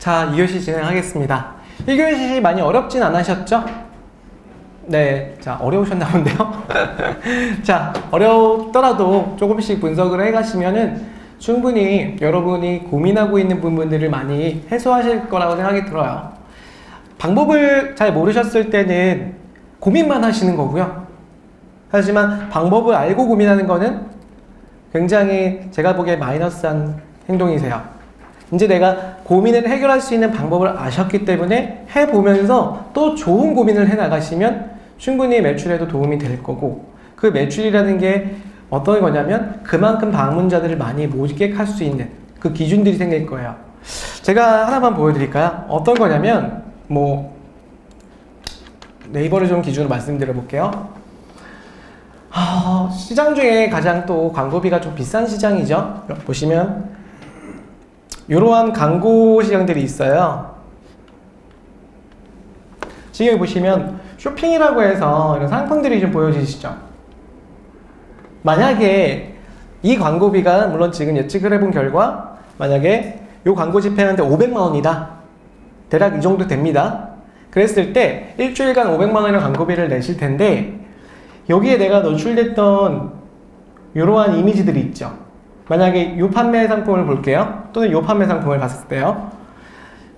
자, 2교시 진행하겠습니다. 1교시 많이 어렵진 않으셨죠? 네, 자, 어려우셨나 본데요? 자, 어렵더라도 조금씩 분석을 해가시면은 충분히 여러분이 고민하고 있는 부분들을 많이 해소하실 거라고 생각이 들어요. 방법을 잘 모르셨을 때는 고민만 하시는 거고요. 하지만 방법을 알고 고민하는 거는 굉장히 제가 보기에 마이너스한 행동이세요. 이제 내가 고민을 해결할 수 있는 방법을 아셨기 때문에 해보면서 또 좋은 고민을 해나가시면 충분히 매출에도 도움이 될 거고, 그 매출이라는 게 어떤 거냐면 그만큼 방문자들을 많이 모집할 수 있는 그 기준들이 생길 거예요. 제가 하나만 보여드릴까요? 어떤 거냐면 네이버를 좀 기준으로 말씀드려 볼게요. 시장 중에 가장 또 광고비가 좀 비싼 시장이죠. 보시면 이러한 광고 시장들이 있어요. 지금 보시면 쇼핑이라고 해서 이런 상품들이 좀 보여지시죠. 만약에 이 광고비가, 물론 지금 예측을 해본 결과 만약에 이 광고 집행하는데 500만 원이다, 대략 이 정도 됩니다. 그랬을 때 일주일간 500만 원의 광고비를 내실 텐데, 여기에 내가 노출됐던 이러한 이미지들이 있죠. 만약에 이 판매 상품을 볼게요. 또는 이 판매 상품을 봤을 때요.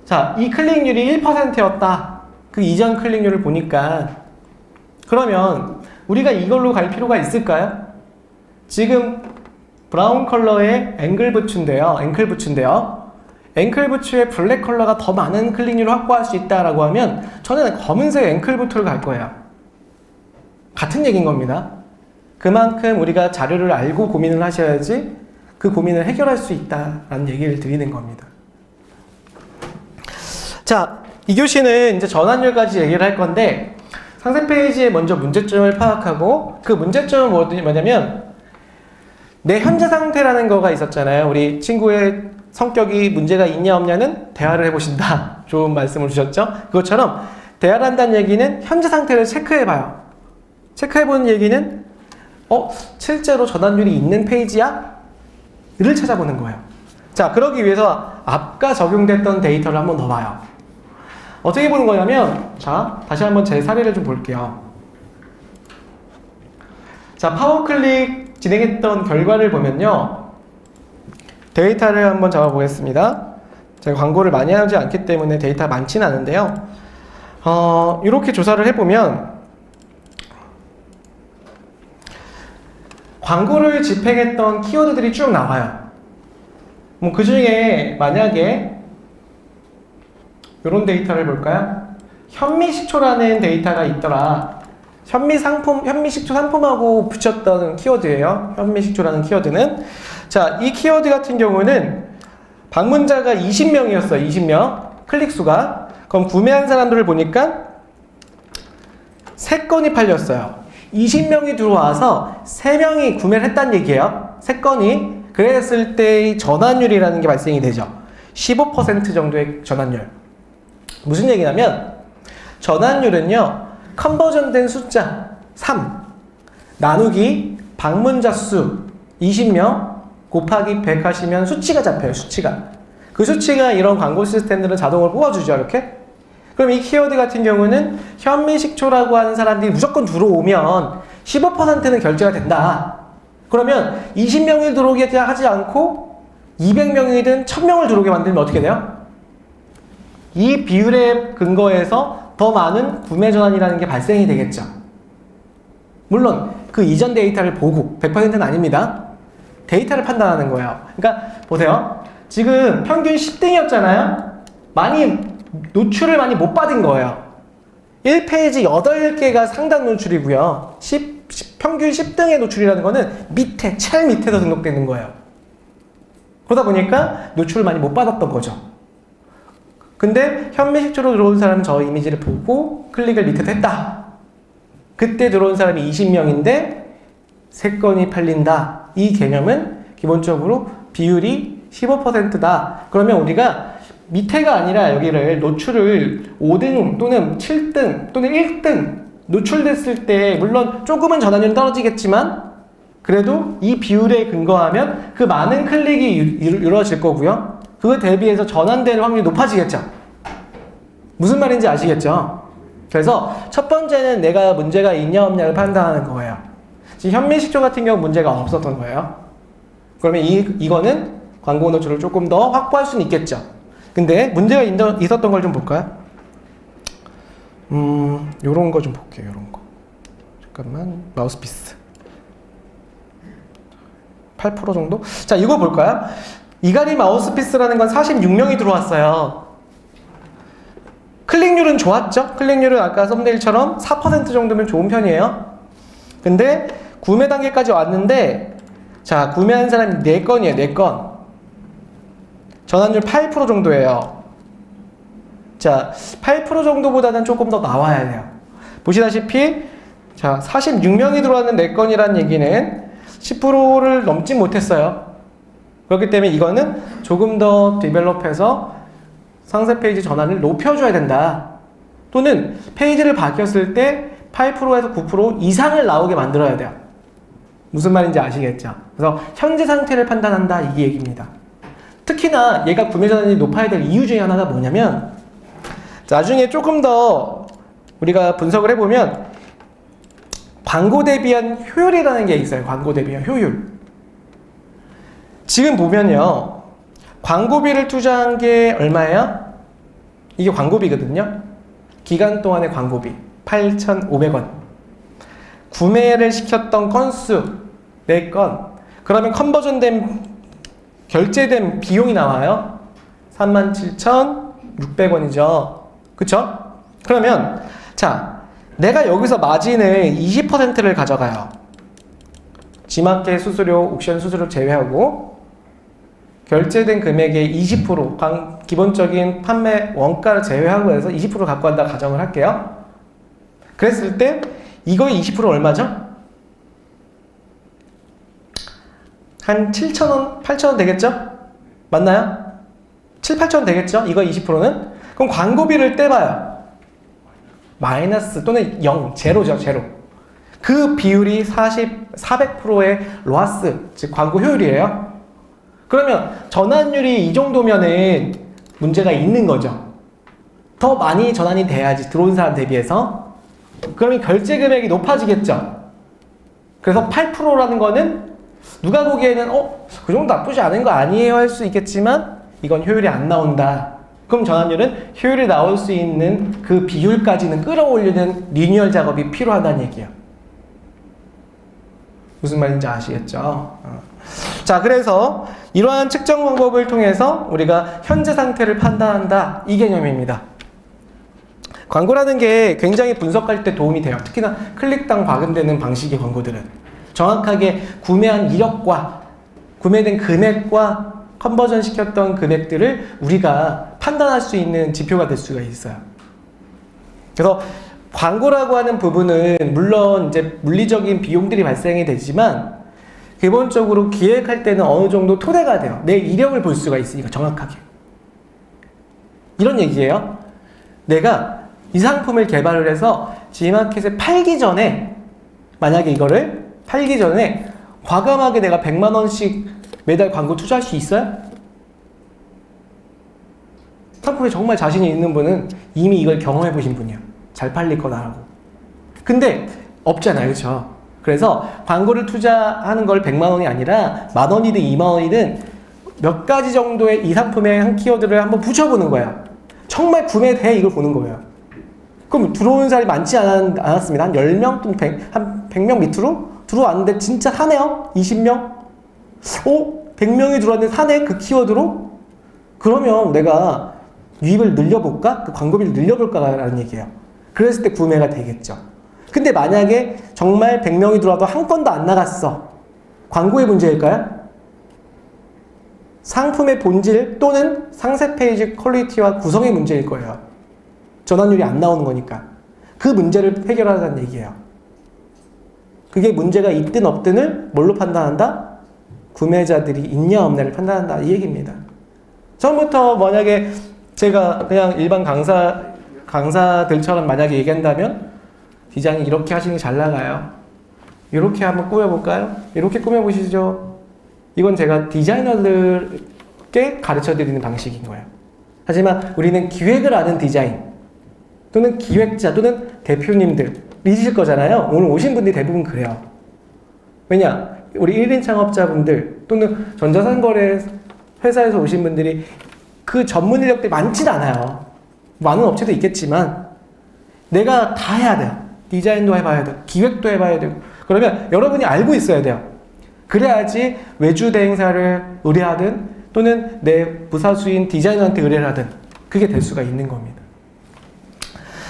자, 이 클릭률이 1%였다. 그 이전 클릭률을 보니까, 그러면 우리가 이걸로 갈 필요가 있을까요? 지금 브라운 컬러의 앵클 부츠인데요. 앵클 부츠의 블랙 컬러가 더 많은 클릭률을 확보할 수 있다라고 하면 저는 검은색 앵클 부츠를 갈 거예요. 같은 얘기인 겁니다. 그만큼 우리가 자료를 알고 고민을 하셔야지 그 고민을 해결할 수 있다라는 얘기를 드리는 겁니다. 자, 2교시는 이제 전환율까지 얘기를 할 건데, 상세 페이지에 먼저 문제점을 파악하고, 그 문제점은 뭐냐면 내 현재 상태라는 거가 있었잖아요. 우리 친구의 성격이 문제가 있냐 없냐는 대화를 해보신다. 좋은 말씀을 주셨죠? 그것처럼 대화를 한다는 얘기는 현재 상태를 체크해봐요. 체크해보는 얘기는 실제로 전환율이 있는 페이지야? 를 찾아보는 거예요. 자, 그러기 위해서 아까 적용됐던 데이터를 한번 더 봐요. 어떻게 보는 거냐면, 자, 다시 한번 제 사례를 좀 볼게요. 자, 파워클릭 진행했던 결과를 보면요, 데이터를 한번 잡아보겠습니다. 제가 광고를 많이 하지 않기 때문에 데이터가 많지는 않은데요. 이렇게 조사를 해보면 광고를 집행했던 키워드들이 쭉 나와요. 그 중에 만약에 이런 데이터를 볼까요? 현미식초라는 데이터가 있더라. 현미식초 상품하고 붙였던 키워드예요. 현미식초라는 키워드는. 자, 이 키워드 같은 경우는 방문자가 20명이었어요. 20명. 클릭수가. 그럼 구매한 사람들을 보니까 3건이 팔렸어요. 20명이 들어와서 3명이 구매를 했다는 얘기예요. 3건이. 그랬을 때의 전환율이라는 게 발생이 되죠. 15% 정도의 전환율. 무슨 얘기냐면, 전환율은요, 컨버전된 숫자 3 나누기 방문자 수 20명 곱하기 100 하시면 수치가 잡혀요. 그 수치가 이런 광고 시스템들은 자동으로 뽑아주죠. 이렇게. 그럼 이 키워드 같은 경우는 현미식초라고 하는 사람들이 무조건 들어오면 15%는 결제가 된다. 그러면 20명이 들어오게 하지 않고 200명이든 1000명을 들어오게 만들면 어떻게 돼요? 이 비율에 근거해서 더 많은 구매 전환이라는 게 발생이 되겠죠. 물론 그 이전 데이터를 보고 100%는 아닙니다. 데이터를 판단하는 거예요. 그러니까 보세요. 지금 평균 10등이었잖아요. 노출을 많이 못 받은 거예요. 1페이지 8개가 상단 노출이고요. 평균 10등의 노출이라는 거는 제일 밑에서 등록되는 거예요. 그러다 보니까 노출을 많이 못 받았던 거죠. 근데 현미식초로 들어온 사람은 저 이미지를 보고 클릭을 밑에서 했다. 그때 들어온 사람이 20명인데 3건이 팔린다. 이 개념은 기본적으로 비율이 15%다. 그러면 우리가 밑에가 아니라 여기를 노출을 5등 또는 7등 또는 1등 노출됐을 때, 물론 조금은 전환율이 떨어지겠지만 그래도 이 비율에 근거하면 그 많은 클릭이 이루어질 거고요. 그거 대비해서 전환될 확률이 높아지겠죠. 무슨 말인지 아시겠죠? 그래서 첫 번째는 내가 문제가 있냐 없냐를 판단하는 거예요. 지금 현미식초 같은 경우 문제가 없었던 거예요. 그러면 이거는 광고 노출을 조금 더 확보할 수는 있겠죠. 근데 문제가 있었던 걸 좀 볼까요? 요런 거 좀 볼게요. 요런 거. 잠깐만. 마우스피스. 8% 정도? 자, 이거 볼까요? 이가리 마우스피스라는 건 46명이 들어왔어요. 클릭률은 좋았죠? 클릭률은 아까 썸네일처럼 4% 정도면 좋은 편이에요. 근데 구매 단계까지 왔는데, 자, 구매한 사람이 4건이에요. 4건. 전환율 8% 정도예요. 자, 8% 정도보다는 조금 더 나와야 돼요. 보시다시피, 자, 46명이 들어왔는 4건이라는 얘기는 10%를 넘지 못했어요. 그렇기 때문에 이거는 조금 더 디벨롭해서 상세 페이지 전환을 높여줘야 된다. 또는 페이지를 바뀌었을 때 8%에서 9% 이상을 나오게 만들어야 돼요. 무슨 말인지 아시겠죠? 그래서 현재 상태를 판단한다, 이 얘기입니다. 특히나 얘가 구매 전환이 높아야 될 이유 중에 하나가 뭐냐면, 나중에 조금 더 우리가 분석을 해보면 광고 대비한 효율이라는 게 있어요. 광고 대비한 효율. 지금 보면요, 광고비를 투자한 게 얼마예요? 이게 광고비거든요. 기간 동안의 광고비 8,500원. 구매를 시켰던 건수 4건. 그러면 컨버전된, 결제된 비용이 나와요. 37,600원이죠. 그쵸? 그러면 자, 내가 여기서 마진을 20%를 가져가요. 지마켓 수수료, 옥션 수수료 제외하고 결제된 금액의 20%, 기본적인 판매 원가를 제외하고 해서 20% 갖고 간다 가정을 할게요. 그랬을 때 이거의 20% 얼마죠? 한 7,000원, 8,000원 되겠죠? 맞나요? 7, 8,000원 되겠죠? 이거 20%는? 그럼 광고비를 떼봐요. 마이너스 또는 0, 제로죠, 제로. 그 비율이 400%의 로아스, 즉 광고 효율이에요. 그러면 전환율이 이 정도면은 문제가 있는 거죠. 더 많이 전환이 돼야지, 들어온 사람 대비해서. 그러면 결제 금액이 높아지겠죠. 그래서 8%라는 거는 누가 보기에는 그 정도 나쁘지 않은 거 아니에요 할 수 있겠지만 이건 효율이 안 나온다. 그럼 전환율은 효율이 나올 수 있는 그 비율까지는 끌어올리는 리뉴얼 작업이 필요하다는 얘기예요. 무슨 말인지 아시겠죠? 자, 그래서 이러한 측정 방법을 통해서 우리가 현재 상태를 판단한다, 이 개념입니다. 광고라는 게 굉장히 분석할 때 도움이 돼요. 특히나 클릭당 발행되는 방식의 광고들은 정확하게 구매한 이력과 구매된 금액과 컨버전 시켰던 금액들을 우리가 판단할 수 있는 지표가 될 수가 있어요. 그래서 광고라고 하는 부분은 물론 이제 물리적인 비용들이 발생이 되지만 기본적으로 기획할 때는 어느 정도 토대가 돼요. 내 이력을 볼 수가 있으니까 정확하게. 이런 얘기예요. 내가 이 상품을 개발을 해서 G마켓에 팔기 전에, 만약에 이거를 팔기 전에 과감하게 내가 100만 원씩 매달 광고 투자할 수 있어요? 상품에 정말 자신이 있는 분은 이미 이걸 경험해 보신 분이에요. 잘 팔릴 거다라고. 근데 없잖아요, 그렇죠? 그래서 광고를 투자하는 걸 100만 원이 아니라 만 원이든 2만 원이든 몇 가지 정도의 이 상품의 한 키워드를 한번 붙여보는 거예요. 정말 구매돼, 이걸 보는 거예요. 그럼 들어오는 사람이 많지 않았습니다. 한 10명 또는 한 100명 밑으로 들어왔는데 진짜 사네요? 20명? 100명이 들어왔는데 사네? 그 키워드로? 그러면 내가 유입을 늘려볼까? 그 광고비를 늘려볼까라는 얘기예요. 그랬을 때 구매가 되겠죠. 근데 만약에 정말 100명이 들어와도 한 건도 안 나갔어. 광고의 문제일까요? 상품의 본질 또는 상세 페이지 퀄리티와 구성의 문제일 거예요. 전환율이 안 나오는 거니까. 그 문제를 해결하자는 얘기예요. 그게 문제가 있든 없든을 뭘로 판단한다? 구매자들이 있냐 없냐를 판단한다, 이 얘기입니다. 처음부터 만약에 제가 그냥 일반 강사들처럼 만약에 얘기한다면 디자인 이렇게 하시는 게 잘 나가요. 이렇게 한번 꾸며볼까요? 이렇게 꾸며보시죠. 이건 제가 디자이너들께 게 가르쳐드리는 방식인 거예요. 하지만 우리는 기획을 아는 디자인 또는 기획자 또는 대표님들 있으실 거잖아요. 오늘 오신 분들이 대부분 그래요. 왜냐? 우리 1인 창업자분들 또는 전자상거래 회사에서 오신 분들이 그 전문 인력들이 많진 않아요. 많은 업체도 있겠지만 내가 다 해야 돼요. 디자인도 해봐야 돼요. 기획도 해봐야 되고. 그러면 여러분이 알고 있어야 돼요. 그래야지 외주 대행사를 의뢰하든 또는 내 부사수인 디자이너한테 의뢰를 하든 그게 될 수가 있는 겁니다.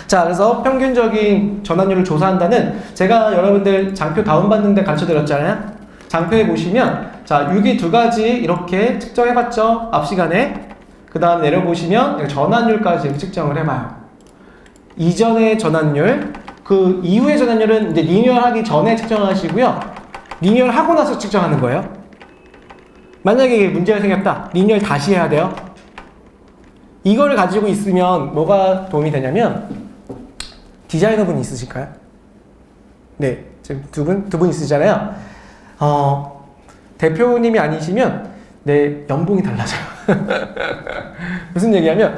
자, 그래서 평균적인 전환율을 조사한다는 제가 여러분들 장표 다운받는데 가르쳐드렸잖아요. 장표에 보시면 자 6이 두 가지 이렇게 측정해봤죠. 앞 시간에. 그 다음 내려보시면 전환율까지 이렇게 측정을 해봐요. 이전의 전환율, 그 이후의 전환율은 이제 리니얼 하기 전에 측정하시고요. 리니얼 하고 나서 측정하는 거예요. 만약에 문제가 생겼다. 리니얼 다시 해야 돼요. 이걸 가지고 있으면 뭐가 도움이 되냐면 디자이너분 있으실까요? 네, 지금 두 분 있으시잖아요. 대표님이 아니시면 내 연봉이 달라져요. 무슨 얘기냐면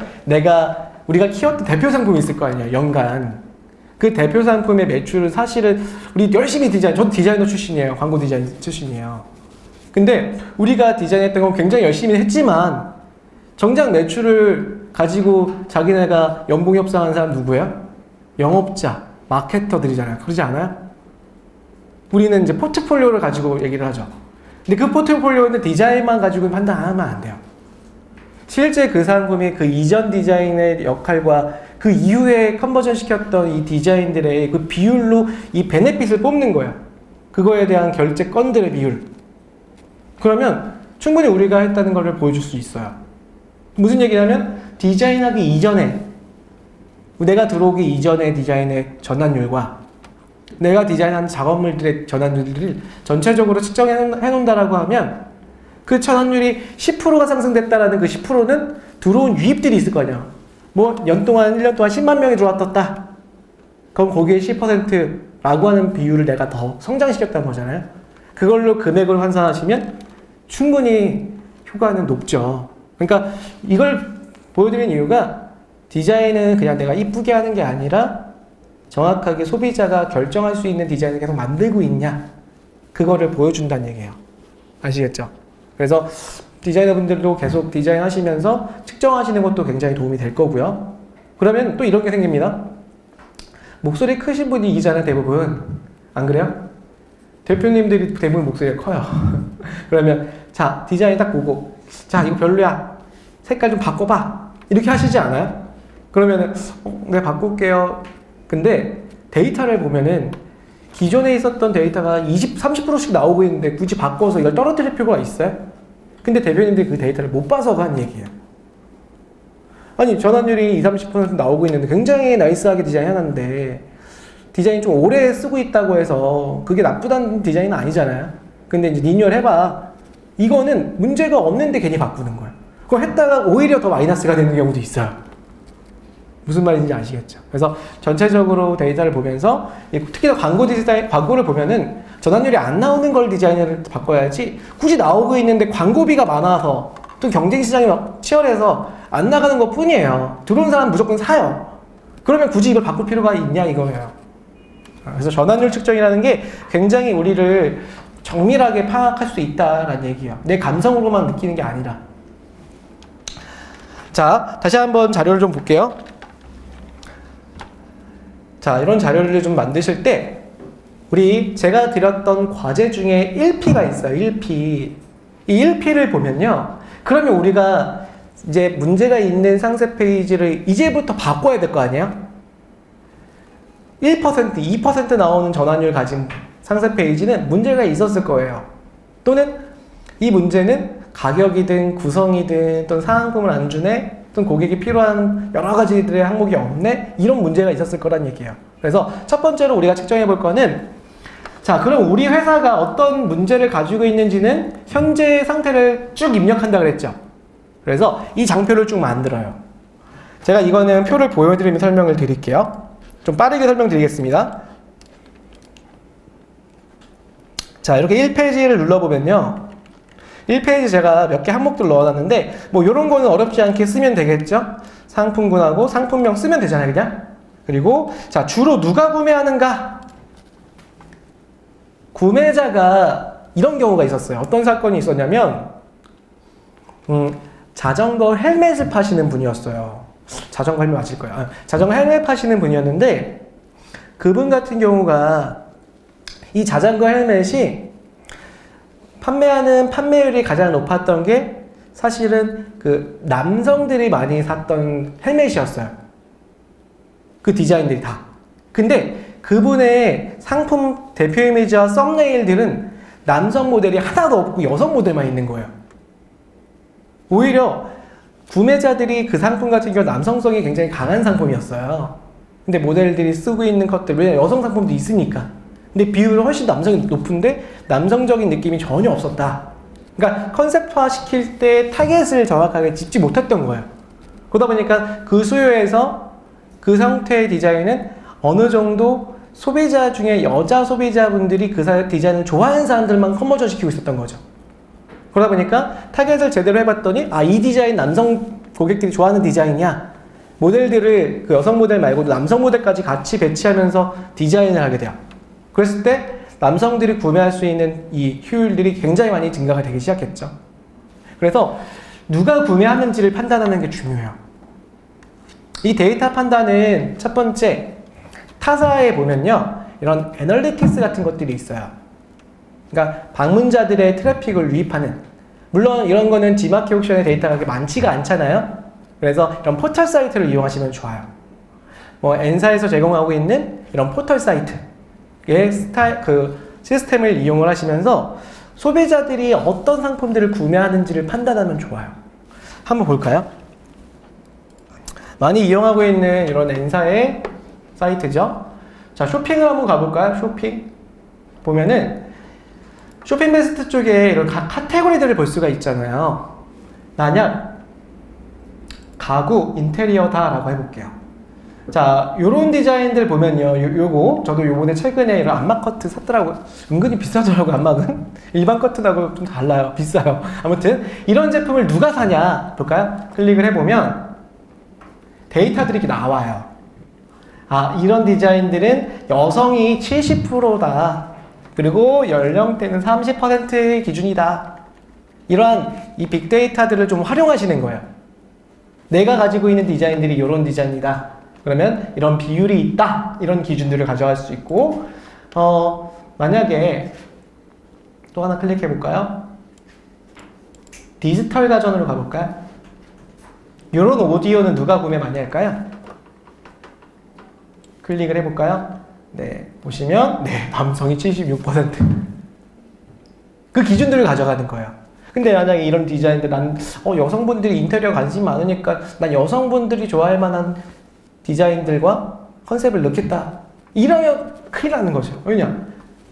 우리가 키웠던 대표 상품이 있을 거 아니에요. 연간. 그 대표 상품의 매출은 사실은 우리 열심히 저도 디자이너 출신이에요. 광고 디자인 출신이에요. 근데 우리가 디자인했던 건 굉장히 열심히 했지만 정작 매출을 가지고 자기네가 연봉 협상하는 사람 누구예요? 영업자, 마케터들이잖아요. 그러지 않아요? 우리는 이제 포트폴리오를 가지고 얘기를 하죠. 근데 그 포트폴리오는 디자인만 가지고 판단하면 안 돼요. 실제 그 상품이 그 이전 디자인의 역할과 그 이후에 컨버전 시켰던 이 디자인들의 그 비율로 이 베네핏을 뽑는 거예요. 그거에 대한 결제 건들의 비율. 그러면 충분히 우리가 했다는 것을 보여줄 수 있어요. 무슨 얘기냐면 디자인하기 이전에 내가 들어오기 이전의 디자인의 전환율과 내가 디자인한 작업물들의 전환율을 전체적으로 측정해 놓는다라고 하면 그 전환율이 10%가 상승됐다라는 그 10%는 들어온 유입들이 있을 거 아니야. 뭐 1년 동안 10만 명이 들어왔다. 그럼 거기에 10%라고 하는 비율을 내가 더 성장시켰다는 거잖아요. 그걸로 금액을 환산하시면 충분히 효과는 높죠. 그러니까 이걸 보여드리는 이유가 디자인은 그냥 내가 이쁘게 하는 게 아니라 정확하게 소비자가 결정할 수 있는 디자인을 계속 만들고 있냐 그거를 보여준다는 얘기예요. 아시겠죠? 그래서 디자이너분들도 계속 디자인 하시면서 측정하시는 것도 굉장히 도움이 될 거고요. 그러면 또 이런 게 생깁니다. 목소리 크신 분이 이기잖아요, 대부분. 안 그래요? 대표님들이 대부분 목소리가 커요. 그러면 자, 디자인 딱 보고 자, 이거 별로야. 색깔 좀 바꿔봐. 이렇게 하시지 않아요? 그러면은 내가 바꿀게요. 근데 데이터를 보면은 기존에 있었던 데이터가 30%씩 나오고 있는데 굳이 바꿔서 이걸 떨어뜨릴 필요가 있어요? 근데 대표님들이 그 데이터를 못 봐서 한 얘기예요. 아니 전환율이 20-30% 나오고 있는데 굉장히 나이스하게 디자인 해놨는데 디자인 좀 오래 쓰고 있다고 해서 그게 나쁘다는 디자인은 아니잖아요. 근데 이제 리뉴얼 해봐. 이거는 문제가 없는데 괜히 바꾸는 거예요. 그거 했다가 오히려 더 마이너스가 되는 경우도 있어요. 무슨 말인지 아시겠죠? 그래서 전체적으로 데이터를 보면서 특히나 광고 디자인, 광고를 보면은 전환율이 안 나오는 걸 디자인을 바꿔야지 굳이 나오고 있는데 광고비가 많아서 또 경쟁 시장이 치열해서 안 나가는 것 뿐이에요. 들어온 사람 무조건 사요. 그러면 굳이 이걸 바꿀 필요가 있냐 이거예요. 그래서 전환율 측정이라는 게 굉장히 우리를 정밀하게 파악할 수 있다라는 얘기예요. 내 감성으로만 느끼는 게 아니라. 자, 다시 한번 자료를 좀 볼게요. 자, 이런 자료를 좀 만드실 때 제가 드렸던 과제 중에 1P가 있어요. 1P. 이 1P를 보면요. 그러면 우리가 이제 문제가 있는 상세 페이지를 이제부터 바꿔야 될 거 아니에요? 1%, 2% 나오는 전환율 가진 상세 페이지는 문제가 있었을 거예요. 또는 이 문제는 가격이든 구성이든 또는 사은품을 안 주네 또는 고객이 필요한 여러 가지들의 항목이 없네 이런 문제가 있었을 거란 얘기예요. 그래서 첫 번째로 우리가 측정해 볼 거는 자, 그럼 우리 회사가 어떤 문제를 가지고 있는지는 현재 상태를 쭉 입력한다 그랬죠. 그래서 이 장표를 쭉 만들어요. 제가 이거는 표를 보여드리면 설명을 드릴게요. 좀 빠르게 설명드리겠습니다. 자, 이렇게 1페이지를 눌러보면요. 1페이지 제가 몇 개 항목들 넣어놨는데 뭐 이런 거는 어렵지 않게 쓰면 되겠죠? 상품군하고 상품명 쓰면 되잖아요, 그냥. 그리고 자, 주로 누가 구매하는가? 구매자가 이런 경우가 있었어요. 어떤 사건이 있었냐면 자전거 헬멧을 파시는 분이었어요. 자전거 헬멧 맞을 거예요. 자전거 헬멧 파시는 분이었는데 그분 같은 경우가 이 자전거 헬멧이 판매하는 판매율이 가장 높았던 게 사실은 그 남성들이 많이 샀던 헬멧이었어요. 그 디자인들이 다. 근데 그분의 상품 대표 이미지와 썸네일들은 남성 모델이 하나도 없고 여성 모델만 있는 거예요. 오히려 구매자들이 그 상품 같은 경우 남성성이 굉장히 강한 상품이었어요. 근데 모델들이 쓰고 있는 것들, 왜냐면 여성 상품도 있으니까. 근데 비율은 훨씬 남성이 높은데 남성적인 느낌이 전혀 없었다. 그러니까 컨셉화 시킬 때 타겟을 정확하게 짚지 못했던 거예요. 그러다 보니까 그 수요에서 그 상태의 디자인은 어느 정도 소비자 중에 여자 소비자분들이 그 디자인을 좋아하는 사람들만 컨버전 시키고 있었던 거죠. 그러다 보니까 타겟을 제대로 해봤더니 이 디자인 남성 고객들이 좋아하는 디자인이야. 모델들을 그 여성 모델 말고도 남성 모델까지 같이 배치하면서 디자인을 하게 돼요. 그랬을 때 남성들이 구매할 수 있는 이 효율들이 굉장히 많이 증가가 되기 시작했죠. 그래서 누가 구매하는지를 판단하는 게 중요해요. 이 데이터 판단은 첫 번째, 타사에 보면요, 이런 애널리틱스 같은 것들이 있어요. 그러니까 방문자들의 트래픽을 유입하는, 물론 이런 거는 G마켓 옥션의 데이터가 그렇게 많지가 않잖아요. 그래서 이런 포털 사이트를 이용하시면 좋아요. 뭐 N사에서 제공하고 있는 이런 포털 사이트의 시스템을 이용을 하시면서 소비자들이 어떤 상품들을 구매하는지를 판단하면 좋아요. 한번 볼까요? 많이 이용하고 있는 이런 N사의 사이트죠. 자, 쇼핑을 한번 가볼까요? 쇼핑. 보면은 쇼핑 베스트 쪽에 이런 각 카테고리들을 볼 수가 있잖아요. 만약 가구, 인테리어다 라고 해볼게요. 자, 요런 디자인들 보면요, 요거 저도 요번에 최근에 이런 안막 커트 샀더라고요. 은근히 비싸더라고요. 안막은 일반 커트하고 좀 달라요. 비싸요. 아무튼 이런 제품을 누가 사냐 볼까요? 클릭을 해보면 데이터들이 이렇게 나와요. 이런 디자인들은 여성이 70%다. 그리고 연령대는 30%의 기준이다. 이러한 이 빅데이터들을 좀 활용하시는 거예요. 내가 가지고 있는 디자인들이 이런 디자인이다. 그러면 이런 비율이 있다. 이런 기준들을 가져갈 수 있고, 만약에 또 하나 클릭해 볼까요? 디지털 가전으로 가볼까요? 이런 오디오는 누가 구매 많이 할까요? 클릭을 해볼까요? 네, 보시면 남성이 76%. 그 기준들을 가져가는 거예요. 근데 만약에 이런 디자인들 여성분들이 인테리어 관심 많으니까 난 여성분들이 좋아할 만한 디자인들과 컨셉을 넣겠다. 이러면 큰일 나는 거죠. 왜냐?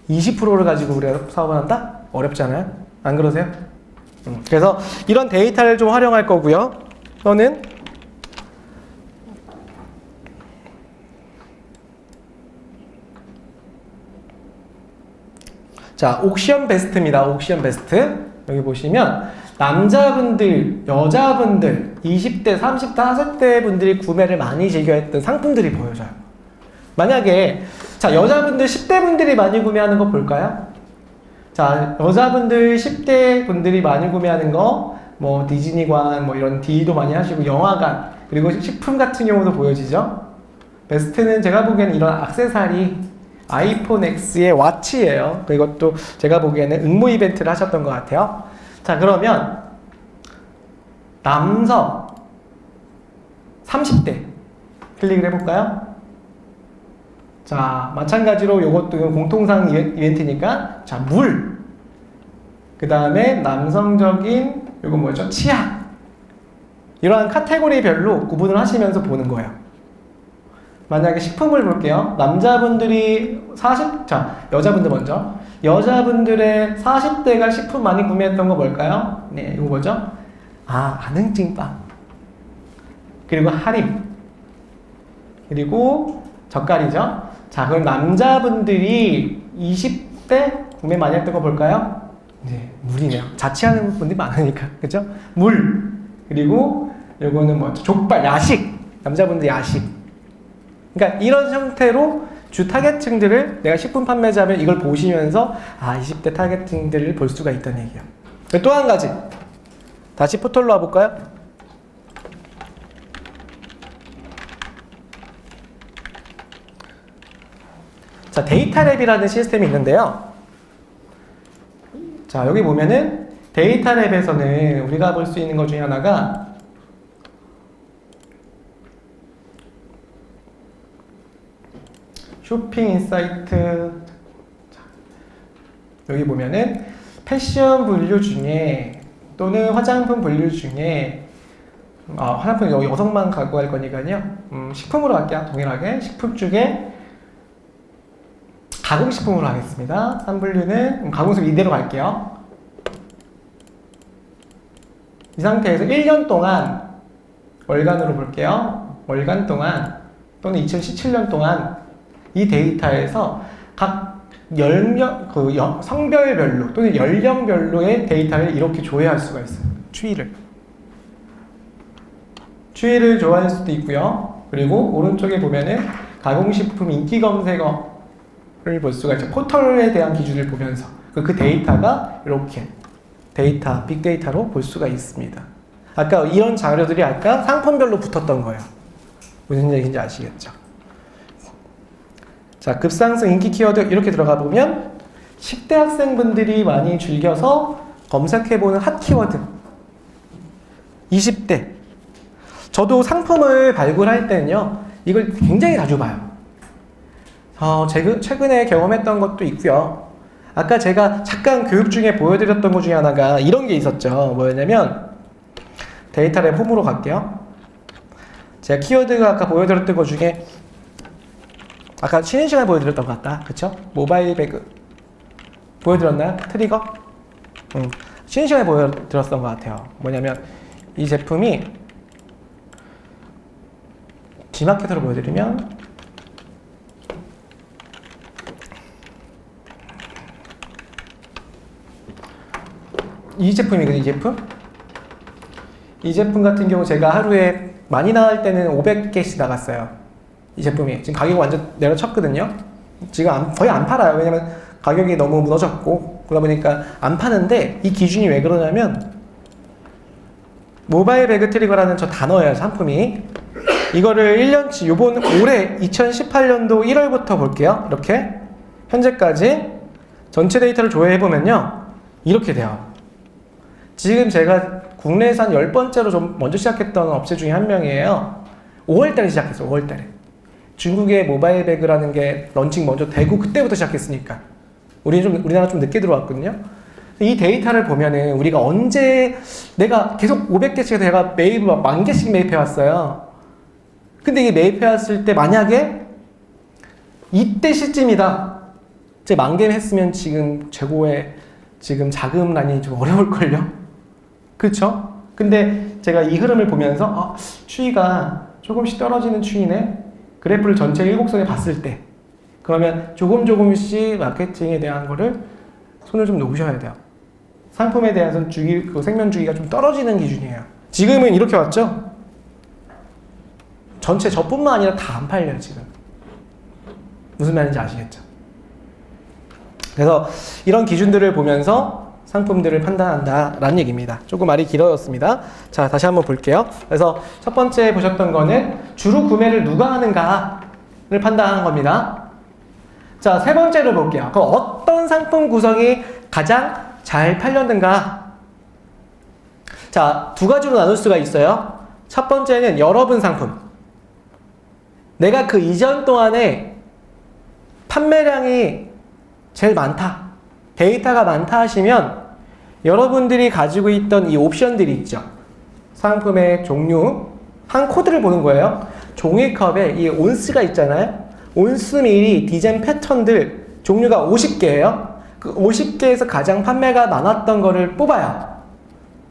20%를 가지고 우리가 사업을 한다? 어렵잖아요. 안 그러세요? 그래서 이런 데이터를 좀 활용할 거고요. 또는 자, 옥션 베스트입니다. 옥션 베스트. 여기 보시면 남자분들, 여자분들, 20대, 30대, 40대 분들이 구매를 많이 즐겨했던 상품들이 보여져요. 만약에 자, 여자분들 10대 분들이 많이 구매하는 거 볼까요? 자, 여자분들 10대 분들이 많이 구매하는 거 뭐 디즈니관, 뭐 이런 D도 많이 하시고 영화관, 그리고 식품 같은 경우도 보여지죠. 베스트는 제가 보기에는 이런 액세서리, 아이폰 X의 와치예요. 이것도 제가 보기에는 응모 이벤트를 하셨던 것 같아요. 자, 그러면 남성 30대 클릭을 해볼까요? 자, 마찬가지로 이것도 공통상 이벤트니까 자, 물, 그 다음에 남성적인 이건 뭐죠? 치약. 이러한 카테고리별로 구분을 하시면서 보는 거예요. 만약에 식품을 볼게요. 남자분들이 여자분들 먼저. 여자분들의 40대가 식품 많이 구매했던 거 뭘까요? 네, 이거 뭐죠? 안흥찜빵. 그리고 할인. 그리고 젓갈이죠. 자, 그럼 남자분들이 20대 구매 많이 했던 거 볼까요? 이제 물이네요. 자취하는 분들이 많으니까. 그죠? 물. 그리고 요거는 뭐 족발, 야식. 남자분들 야식. 그러니까 이런 형태로 주 타겟층들을 내가 식품 판매자면 이걸 보시면서 20대 타겟층들을 볼 수가 있다는 얘기예요. 또 한 가지. 다시 포털로 와볼까요? 자, 데이터랩이라는 시스템이 있는데요. 자, 여기 보면은 데이터랩에서는 우리가 볼 수 있는 것 중에 하나가 쇼핑 인사이트. 자, 여기 보면은 패션 분류 중에 또는 화장품 분류 중에 화장품 여기 여성만 갖고 갈 거니까요. 식품으로 할게요. 동일하게 식품 중에 가공식품으로 하겠습니다. 3분류는 가공식품 이대로 갈게요. 이 상태에서 1년 동안 월간으로 볼게요. 월간 동안 또는 2017년 동안 이 데이터에서 각 성별별로 또는 연령별로의 데이터를 이렇게 조회할 수가 있어요. 추이를 조회할 수도 있고요. 그리고 오른쪽에 보면은 가공식품 인기 검색어를 볼 수가 있죠. 포털에 대한 기준을 보면서 그 데이터가 이렇게 빅데이터로 볼 수가 있습니다. 아까 이런 자료들이 아까 상품별로 붙었던 거예요. 무슨 얘기인지 아시겠죠? 자, 급상승 인기 키워드 이렇게 들어가 보면 10대 학생분들이 많이 즐겨서 검색해보는 핫 키워드 20대. 저도 상품을 발굴할 때는요, 이걸 굉장히 자주 봐요. 최근에 경험했던 것도 있고요. 아까 제가 잠깐 교육 중에 보여드렸던 것 중에 하나가 이런 게 있었죠. 뭐였냐면 데이터랩 홈으로 갈게요. 제가 키워드가 아까 보여드렸던 것 중에 아까 쉬는 시간에 보여드렸던 것 같다. 그쵸? 모바일 배그 보여드렸나요? 트리거? 쉬는 시간에 보여드렸던 것 같아요. 뭐냐면 이 제품이 G마켓으로 보여드리면 이 제품이거든요. 이 제품 같은 경우 제가 하루에 많이 나갈 때는 500개씩 나갔어요. 이 제품이 지금 가격이 완전 내려쳤거든요. 지금 거의 안 팔아요. 왜냐면 가격이 너무 무너졌고 그러다 보니까 안 파는데, 이 기준이 왜 그러냐면 모바일 배그 트리거라는 저 단어예요. 상품이 이거를 1년치 올해 2018년도 1월부터 볼게요. 이렇게 현재까지 전체 데이터를 조회해보면요, 이렇게 돼요. 지금 제가 국내에서 한 10번째로 좀 먼저 시작했던 업체 중에 한 명이에요. 5월달에 시작했어요. 5월달에. 중국의 모바일 배그라는 게 런칭 먼저 되고 그때부터 시작했으니까. 우리나라 좀 늦게 들어왔거든요. 이 데이터를 보면은 우리가 내가 계속 500개씩 내가 매입을 막 10,000개씩 매입해왔어요. 근데 이게 매입해왔을 때 만약에 이때 시점이다. 제가 10,000개 했으면 지금 최고의 자금난이 좀 어려울걸요? 그렇죠? 근데 제가 이 흐름을 보면서 추이가 조금씩 떨어지는 추이네? 그래프를 전체 일곡선에 봤을 때 그러면 조금씩 마케팅에 대한 거를 손을 좀 놓으셔야 돼요. 상품에 대해서는 생명 주기가 좀 떨어지는 기준이에요. 지금은 이렇게 왔죠? 전체 저뿐만 아니라 다 안 팔려요, 지금. 무슨 말인지 아시겠죠? 그래서 이런 기준들을 보면서 상품들을 판단한다라는 얘기입니다. 조금 말이 길어졌습니다. 자, 다시 한번 볼게요. 그래서 첫 번째 보셨던 거는 주로 구매를 누가 하는가를 판단하는 겁니다. 자, 세 번째로 볼게요. 그럼 어떤 상품 구성이 가장 잘 팔렸는가? 자, 두 가지로 나눌 수가 있어요. 첫 번째는 여러분 상품. 내가 그 이전 동안에 판매량이 제일 많다, 데이터가 많다 하시면 여러분들이 가지고 있던 이 옵션들이 있죠. 상품의 종류, 한 코드를 보는 거예요. 종이컵에 이 온스가 있잖아요. 온스 미리 디자인 패턴들 종류가 50개예요. 그 50개에서 가장 판매가 많았던 거를 뽑아요.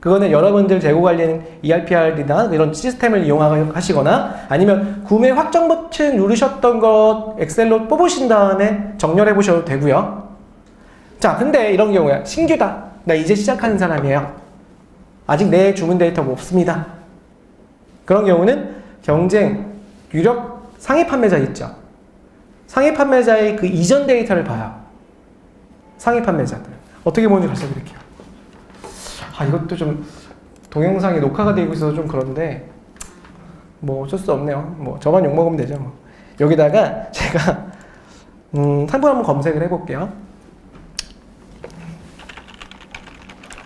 그거는 여러분들 재고 관리는 ERPR이나 이런 시스템을 이용하시거나 아니면 구매 확정 버튼 누르셨던 거 엑셀로 뽑으신 다음에 정렬해 보셔도 되고요. 자, 근데 이런 경우에 신규다. 나 이제 시작하는 사람이에요. 아직 내 주문 데이터가 없습니다. 그런 경우는 경쟁, 유력 상위 판매자 있죠. 상위 판매자의 그 이전 데이터를 봐요. 상위 판매자들. 어떻게 보는지 가르쳐 드릴게요. 이것도 좀 동영상이 녹화가 되고 있어서 좀 그런데 뭐 어쩔 수 없네요. 뭐 저만 욕먹으면 되죠. 뭐. 여기다가 제가 상품 한번 검색을 해볼게요.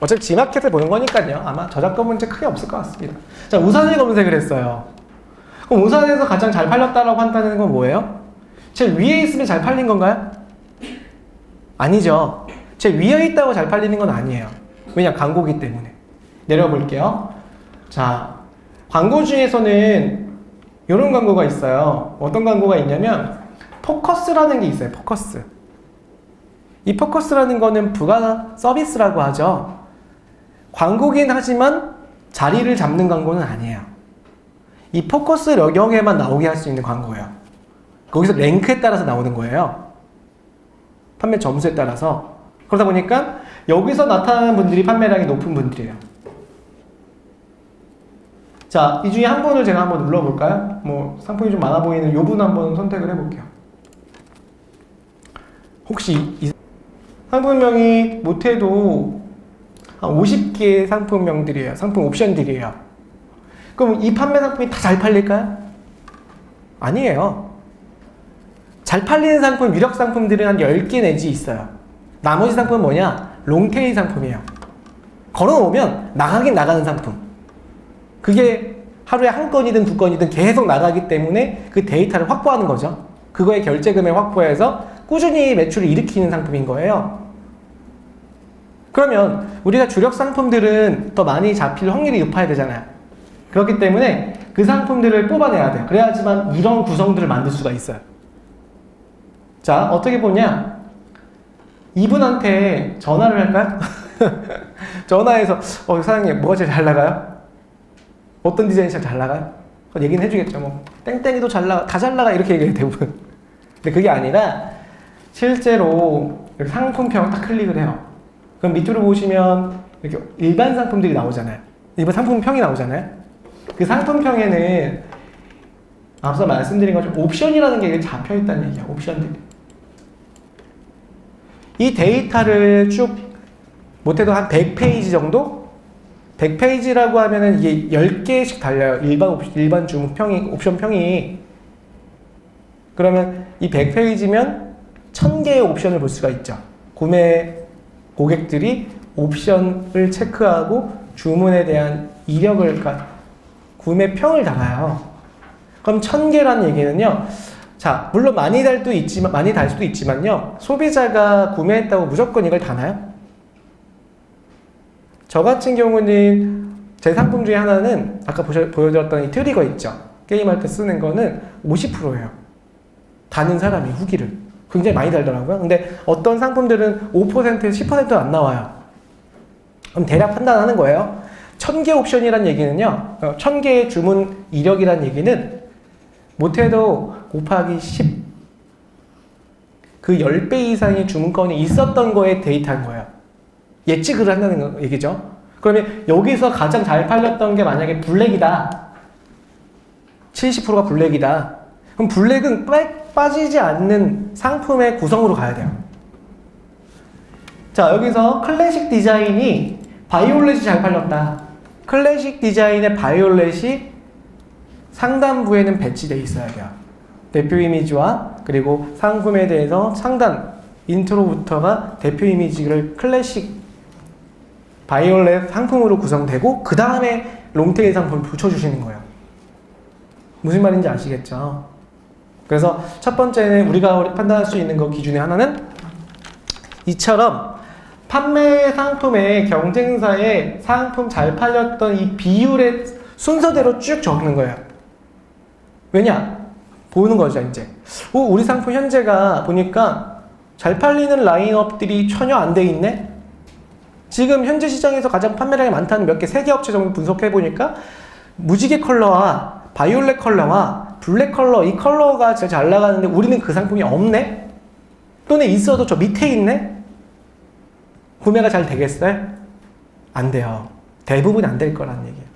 어차피 G마켓을 보는 거니까요. 아마 저작권 문제 크게 없을 것 같습니다. 자, 우산을 검색을 했어요. 그럼 우산에서 가장 잘 팔렸다라고 한다는 건 뭐예요? 제일 위에 있으면 잘 팔린 건가요? 아니죠. 제일 위에 있다고 잘 팔리는 건 아니에요. 왜냐? 광고기 때문에. 내려볼게요. 자, 광고 중에서는 이런 광고가 있어요. 어떤 광고가 있냐면 포커스라는 게 있어요. 포커스. 이 포커스라는 거는 부가 서비스라고 하죠. 광고긴 하지만 자리를 잡는 광고는 아니에요. 이 포커스 영역에만 나오게 할 수 있는 광고예요. 거기서 랭크에 따라서 나오는 거예요. 판매 점수에 따라서. 그러다 보니까 여기서 나타나는 분들이 판매량이 높은 분들이에요. 자, 이 중에 한 분을 제가 한번 눌러볼까요? 뭐 상품이 좀 많아 보이는 요 분 한번 선택을 해볼게요. 혹시 이 상품명이 못해도 한 50개의 상품명들이에요. 상품 옵션들이에요. 그럼 이 판매 상품이 다 잘 팔릴까요? 아니에요. 잘 팔리는 상품, 유력 상품들은 한 10개 내지 있어요. 나머지 상품은 뭐냐? 롱테일 상품이에요. 걸어놓으면 나가긴 나가는 상품. 그게 하루에 한 건이든 두 건이든 계속 나가기 때문에 그 데이터를 확보하는 거죠. 그거의 결제금액 확보해서 꾸준히 매출을 일으키는 상품인 거예요. 그러면 우리가 주력 상품들은 더 많이 잡힐 확률이 높아야 되잖아요. 그렇기 때문에 그 상품들을 뽑아내야 돼요. 그래야지만 이런 구성들을 만들 수가 있어요. 자, 어떻게 보냐? 이분한테 전화를 할까요? 전화해서 사장님 뭐가 제일 잘 나가요? 어떤 디자인이 제일 잘 나가요? 얘기는 해주겠죠. 뭐 땡땡이도 잘 나가, 다 잘 나가 이렇게 얘기해요 대부분. 근데 그게 아니라 실제로 상품평 딱 클릭을 해요. 그럼 밑으로 보시면 이렇게 일반 상품들이 나오잖아요. 일반 상품평이 나오잖아요. 그 상품평에는 앞서 말씀드린 것처럼 옵션이라는 게 잡혀있다는 얘기야. 옵션들이. 이 데이터를 쭉 못해도 한 100페이지 정도? 100페이지라고 하면은 이게 10개씩 달려요. 일반 주문평이, 옵션평이. 그러면 이 100페이지면 1000개의 옵션을 볼 수가 있죠. 구매 고객들이 옵션을 체크하고 주문에 대한 이력을, 그러니까 구매평을 달아요. 그럼 1000개라는 얘기는요. 자, 물론 많이 달 수도 있지만요. 소비자가 구매했다고 무조건 이걸 다나요? 저 같은 경우는 제 상품 중에 하나는 아까 보여드렸던 이 트리거 있죠. 게임할 때 쓰는 거는 50%예요. 다는 사람이 후기를. 굉장히 많이 달더라고요. 근데 어떤 상품들은 5%에서 10%도 안 나와요. 그럼 대략 판단하는 거예요. 1000개 옵션이란 얘기는요. 1000개의 주문 이력이란 얘기는 못해도 곱하기 10. 그 10배 이상의 주문건이 있었던 거에 데이터인 거예요. 예측을 한다는 얘기죠. 그러면 여기서 가장 잘 팔렸던 게 만약에 블랙이다. 70%가 블랙이다. 그럼 블랙은 빠지지 않는 상품의 구성으로 가야 돼요. 자, 여기서 클래식 디자인이 바이올렛이 잘 팔렸다. 클래식 디자인의 바이올렛이 상단부에는 배치되어 있어야 돼요. 대표 이미지와 그리고 상품에 대해서 상단 인트로부터가 대표 이미지를 클래식 바이올렛 상품으로 구성되고 그 다음에 롱테일 상품을 붙여주시는 거예요. 무슨 말인지 아시겠죠? 그래서 첫 번째는 우리가 판단할 수 있는 거 기준의 하나는 이처럼 판매 상품의 경쟁사의 상품 잘 팔렸던 이 비율의 순서대로 쭉 적는 거예요. 왜냐? 보는 거죠, 이제. 우리 상품 현재가 보니까 잘 팔리는 라인업들이 전혀 안 돼 있네? 지금 현재 시장에서 가장 판매량이 많다는 몇 개, 3개 업체 정도 분석해보니까 무지개 컬러와 바이올렛 컬러와 블랙 컬러, 이 컬러가 제일 잘 나가는데 우리는 그 상품이 없네? 또는 있어도 저 밑에 있네? 구매가 잘 되겠어요? 안 돼요. 대부분 안 될 거라는 얘기예요.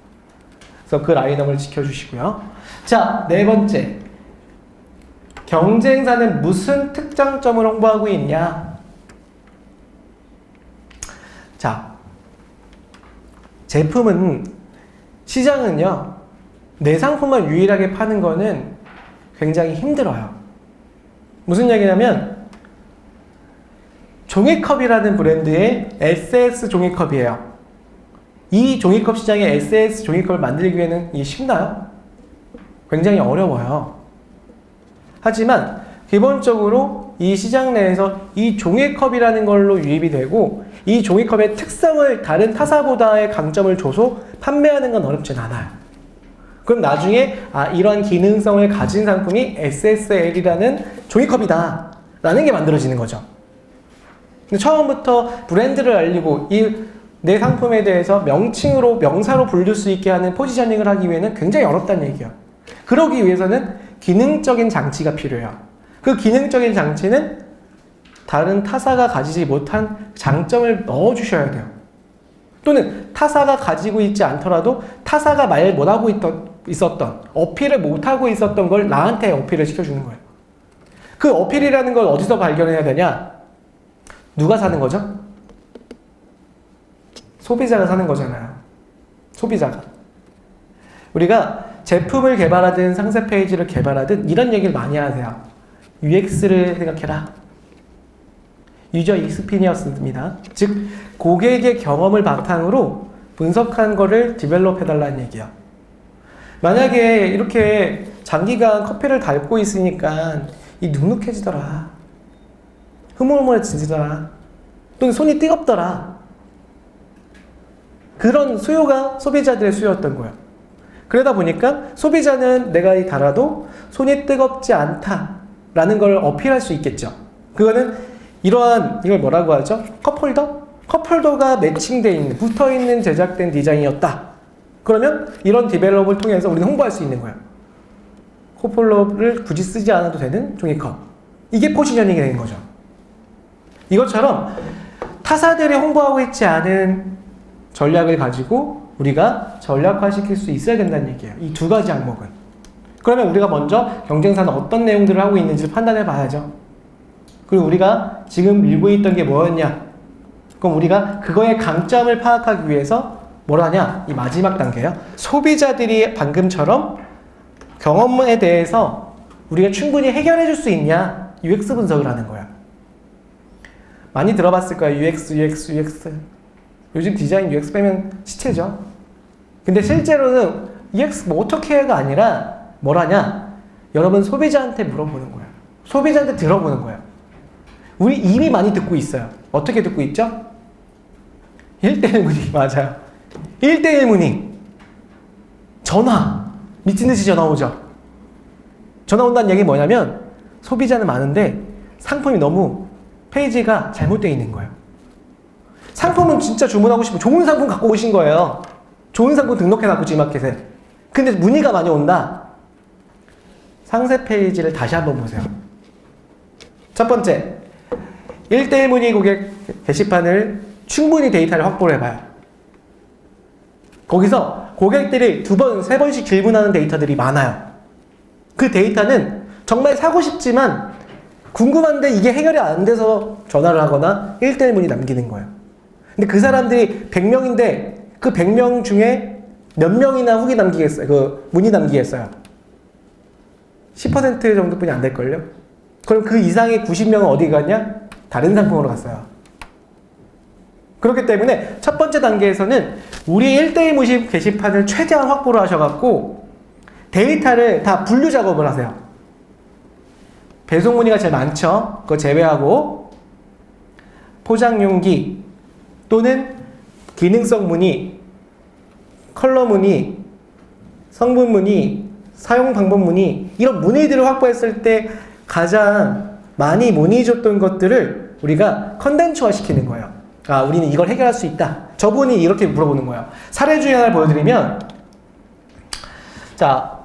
그래서 그 라인업을 지켜주시고요. 자, 네 번째. 경쟁사는 무슨 특장점을 홍보하고 있냐? 자, 시장은요, 내 상품만 유일하게 파는 거는 굉장히 힘들어요. 무슨 얘기냐면, 종이컵이라는 브랜드의 SS 종이컵이에요. 이 종이컵 시장에 SS 종이컵을 만들기 위해는 이게 쉽나요? 굉장히 어려워요. 하지만 기본적으로 이 시장 내에서 이 종이컵이라는 걸로 유입이 되고 이 종이컵의 특성을 다른 타사보다의 강점을 줘서 판매하는 건 어렵진 않아요. 그럼 나중에 이런 기능성을 가진 상품이 SSL이라는 종이컵이다 라는 게 만들어지는 거죠. 근데 처음부터 브랜드를 알리고 내 상품에 대해서 명사로 부를 수 있게 하는 포지셔닝을 하기 위해는 굉장히 어렵다는 얘기예요. 그러기 위해서는 기능적인 장치가 필요해요. 그 기능적인 장치는 다른 타사가 가지지 못한 장점을 넣어주셔야 돼요. 또는 타사가 가지고 있지 않더라도 타사가 말 못하고 있었던, 어필을 못하고 있었던 걸 나한테 어필을 시켜주는 거예요. 그 어필이라는 걸 어디서 발견해야 되냐? 누가 사는 거죠? 소비자가 사는 거잖아요. 소비자가. 우리가 제품을 개발하든 상세 페이지를 개발하든 이런 얘기를 많이 하세요. UX를 생각해라. 유저 익스피리언스입니다. 즉 고객의 경험을 바탕으로 분석한 거를 디벨롭 해달라는 얘기예요. 만약에 이렇게 장기간 커피를 닳고 있으니까 이 눅눅해지더라. 흐물흐물해지더라. 또는 손이 뜨겁더라. 그런 수요가 소비자들의 수요였던 거예요. 그러다 보니까 소비자는 내가 달아도 손이 뜨겁지 않다라는 걸 어필할 수 있겠죠. 그거는 이걸 뭐라고 하죠? 컵홀더? 컵홀더가 매칭되어 있는, 붙어있는 제작된 디자인이었다. 그러면 이런 디벨롭을 통해서 우리는 홍보할 수 있는 거예요. 컵홀더를 굳이 쓰지 않아도 되는 종이컵. 이게 포지셔닝이 되는 거죠. 이것처럼 타사들이 홍보하고 있지 않은 전략을 가지고 우리가 전략화시킬 수 있어야 된다는 얘기예요. 이 두 가지 항목은. 그러면 우리가 먼저 경쟁사는 어떤 내용들을 하고 있는지 판단해 봐야죠. 그리고 우리가 지금 밀고 있던 게 뭐였냐? 그럼 우리가 그거의 강점을 파악하기 위해서 뭘 하냐? 이 마지막 단계예요. 소비자들이 방금처럼 경험에 대해서 우리가 충분히 해결해 줄 수 있냐? UX 분석을 하는 거야. 많이 들어봤을 거야. UX. 요즘 디자인 UX 빼면 시체죠. 근데 실제로는 UX 뭐 어떻게 해가 아니라 뭘 하냐? 여러분 소비자한테 물어보는 거예요. 소비자한테 들어보는 거예요. 우리 이미 많이 듣고 있어요. 어떻게 듣고 있죠? 1대1 문의. 맞아요. 1대1 문의. 전화. 미친 듯이 전화 오죠. 전화 온다는 얘기 뭐냐면 소비자는 많은데 상품이 너무 페이지가 잘못되어 있는 거예요. 상품은 진짜 주문하고 싶으면 좋은 상품 갖고 오신 거예요. 좋은 상품 등록해놨고 G마켓에. 근데 문의가 많이 온다. 상세 페이지를 다시 한번 보세요. 첫 번째, 1대1 문의 고객 게시판을 충분히 데이터를 확보를 해봐요. 거기서 고객들이 2번, 3번씩 질문하는 데이터들이 많아요. 그 데이터는 정말 사고 싶지만 궁금한데 이게 해결이 안 돼서 전화를 하거나 1대1 문의 남기는 거예요. 근데 그 사람들이 100명인데 그 100명 중에 몇 명이나 후기 남기겠어요? 문의 남기겠어요? 10% 정도뿐이 안 될걸요? 그럼 그 이상의 90명은 어디 갔냐? 다른 상품으로 갔어요. 그렇기 때문에 첫 번째 단계에서는 우리 1대1 문의 게시판을 최대한 확보를 하셔갖고 데이터를 다 분류 작업을 하세요. 배송 문의가 제일 많죠? 그거 제외하고 포장 용기 또는 기능성 문의, 컬러 문의, 성분 문의, 사용 방법 문의 이런 문의들을 확보했을 때 가장 많이 문의 줬던 것들을 우리가 컨텐츠화 시키는 거예요. 우리는 이걸 해결할 수 있다. 저분이 이렇게 물어보는 거예요. 사례 중에 하나를 보여드리면 자,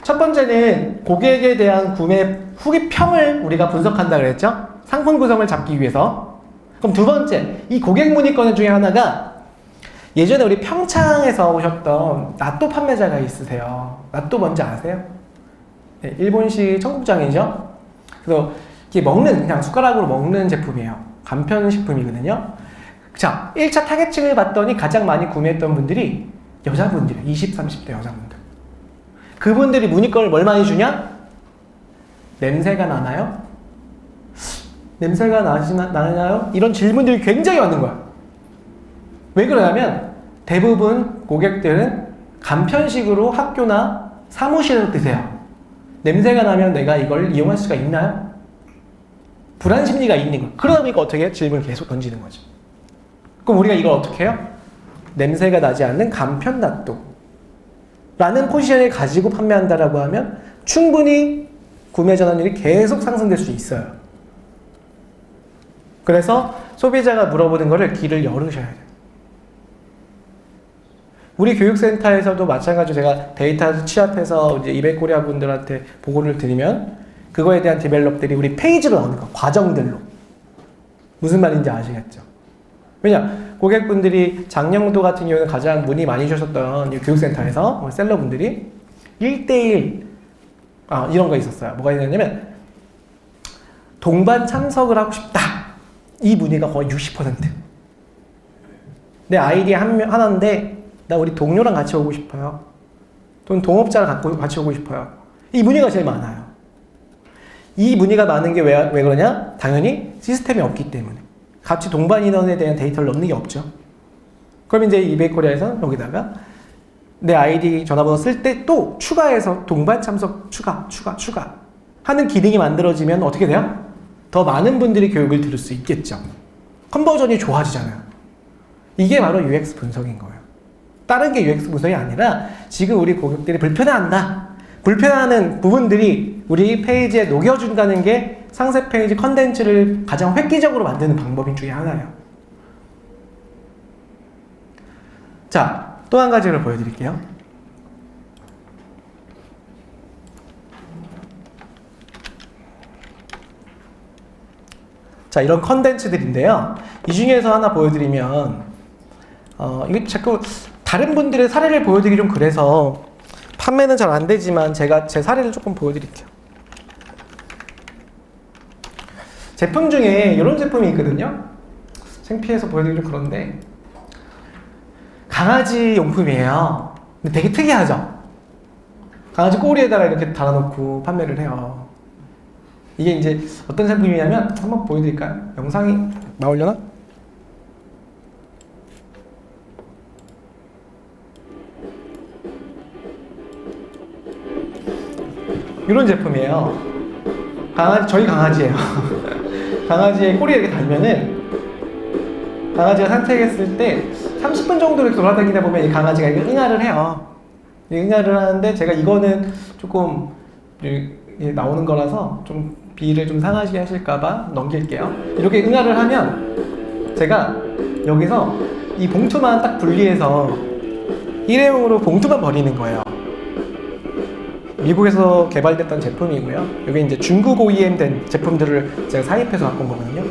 첫 번째는 고객에 대한 구매 후기 평을 우리가 분석한다 그랬죠? 상품 구성을 잡기 위해서. 그럼 두 번째, 이 고객 문의권 중에 하나가 예전에 우리 평창에서 오셨던 나또 판매자가 있으세요. 나또 뭔지 아세요? 네, 일본식 청국장이죠. 그래서 이게 그냥 숟가락으로 먹는 제품이에요. 간편식품이거든요. 자, 1차 타겟층을 봤더니 가장 많이 구매했던 분들이 여자분들이에요. 20, 30대 여자분들. 그분들이 문의권을 뭘 많이 주냐? 냄새가 나나요? 냄새가 나나요? 이런 질문들이 굉장히 많은 거야. 왜 그러냐면 대부분 고객들은 간편식으로 학교나 사무실에서 드세요. 냄새가 나면 내가 이걸 이용할 수가 있나요? 불안 심리가 있는 거예요. 그러다 보니까 어떻게 해요? 질문을 계속 던지는 거죠. 그럼 우리가 이걸 어떻게 해요? 냄새가 나지 않는 간편 낫또 라는 포지션을 가지고 판매한다라고 하면 충분히 구매 전환율이 계속 상승될 수 있어요. 그래서 소비자가 물어보는 거를 귀를 열으셔야 돼요. 우리 교육센터에서도 마찬가지로 제가 데이터 취합해서 이제 200코리아 분들한테 보고를 드리면 그거에 대한 디벨롭들이 우리 페이지로 나오는 거, 과정들로. 무슨 말인지 아시겠죠? 왜냐? 고객분들이 작년도 같은 경우는 가장 문의 많이 주셨던 이 교육센터에서 셀러분들이 1대1 이런 거 있었어요. 뭐가 있냐면 동반 참석을 하고 싶다. 이 문의가 거의 60%. 내 아이디 하나인데 나 우리 동료랑 같이 오고 싶어요. 또는 동업자랑 같이 오고 싶어요. 이 문의가 제일 많아요. 이 문의가 많은 게 왜 그러냐? 당연히 시스템이 없기 때문에. 같이 동반 인원에 대한 데이터를 넣는 게 없죠. 그럼 이제 200코리아에서 여기다가 내 아이디 전화번호 쓸 때 또 추가해서 동반 참석 추가 하는 기능이 만들어지면 어떻게 돼요? 더 많은 분들이 교육을 들을 수 있겠죠. 컨버전이 좋아지잖아요. 이게 바로 UX 분석인 거예요. 다른 게 UX 분석이 아니라 지금 우리 고객들이 불편해한다. 불편해하는 부분들이 우리 페이지에 녹여준다는 게 상세 페이지 컨텐츠를 가장 획기적으로 만드는 방법 중에 하나예요. 자, 또 한 가지를 보여드릴게요. 자, 이런 컨텐츠들인데요. 이 중에서 하나 보여드리면 이게 자꾸 다른 분들의 사례를 보여드리기 좀 그래서 판매는 잘 안 되지만 제가 제 사례를 조금 보여드릴게요. 제품 중에 이런 제품이 있거든요. 창피해서 보여드리기 좀 그런데 강아지 용품이에요. 근데 되게 특이하죠? 강아지 꼬리에다가 이렇게 달아놓고 판매를 해요. 이게 이제 어떤 제품이냐면 한번 보여드릴까요? 영상이 나오려나? 이런 제품이에요. 저희 강아지예요. 강아지의 꼬리에 이렇게 달면은 강아지가 산책했을 때 30분 정도 이렇게 돌아다니다 보면 이 강아지가 이렇게 응아를 해요. 응아를 하는데 제가 이거는 조금 나오는 거라서 좀 비를 좀 상하게 하실까봐 넘길게요. 이렇게 응아를 하면 제가 여기서 이 봉투만 딱 분리해서 일회용으로 봉투만 버리는 거예요. 미국에서 개발됐던 제품이고요. 여기 이제 중국 OEM 된 제품들을 제가 사입해서 갖고 온 거거든요.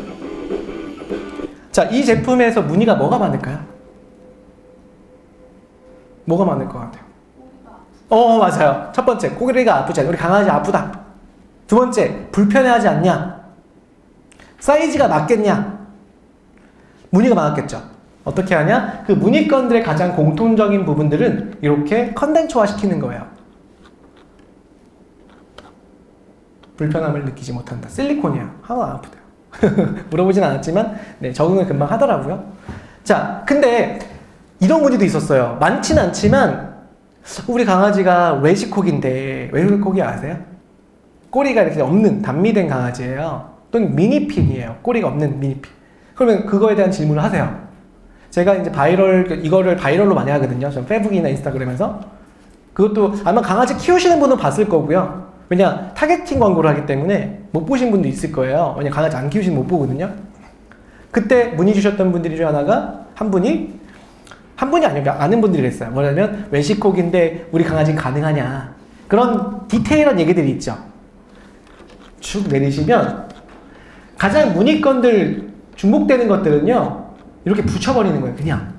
자, 이 제품에서 문의가 뭐가 많을까요? 뭐가 많을 것 같아요? 맞아요. 첫 번째, 꼬리가 아프지 않냐. 우리 강아지 아프다. 두 번째, 불편해하지 않냐. 사이즈가 맞겠냐. 문의가 많았겠죠. 어떻게 하냐? 그 문의건들의 가장 공통적인 부분들은 이렇게 컨텐츠화 시키는 거예요. 불편함을 느끼지 못한다. 실리콘이야. 하나도 안 아프대요. 물어보진 않았지만 네, 적응을 금방 하더라고요. 자, 근데 이런 문제도 있었어요. 많진 않지만 우리 강아지가 외식콕인데 외식콕이 아세요? 꼬리가 이렇게 없는 단미된 강아지예요. 또는 미니핀이에요. 꼬리가 없는 미니핀. 그러면 그거에 대한 질문을 하세요. 제가 이제 이거를 바이럴로 많이 하거든요. 전 페북이나 인스타그램에서. 그것도 아마 강아지 키우시는 분은 봤을 거고요. 왜냐, 타겟팅 광고를 하기 때문에 못 보신 분도 있을 거예요. 왜냐, 강아지 안 키우시면 못 보거든요. 그때 문의 주셨던 분들이 중 하나가 한 분이 아니고 아는 분들이 그랬어요. 뭐냐면 외식콕인데 우리 강아지 가능하냐. 그런 디테일한 얘기들이 있죠. 쭉 내리시면 가장 문의건들 중복되는 것들은요, 이렇게 붙여버리는 거예요, 그냥.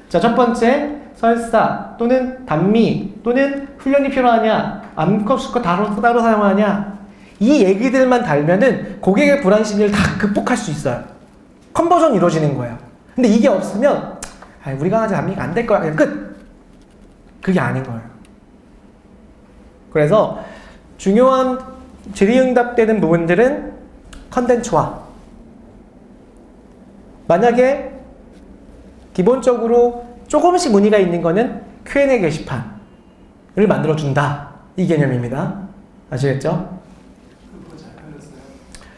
자, 첫 번째, 설사 또는 단미 또는 훈련이 필요하냐, 암컷 수컷 따로 사용하냐, 이 얘기들만 달면은 고객의 불안심을 다 극복할 수 있어요. 컨버전이 이루어지는 거예요. 근데 이게 없으면 우리 강아지 단미가 안 될 거야, 그냥 끝. 그게 아닌 거예요. 그래서 중요한 질의응답되는 부분들은 컨텐츠화. 만약에 기본적으로 조금씩 문의가 있는 거는 Q&A 게시판을 만들어준다. 이 개념입니다. 아시겠죠? 그거 잘 팔렸어요?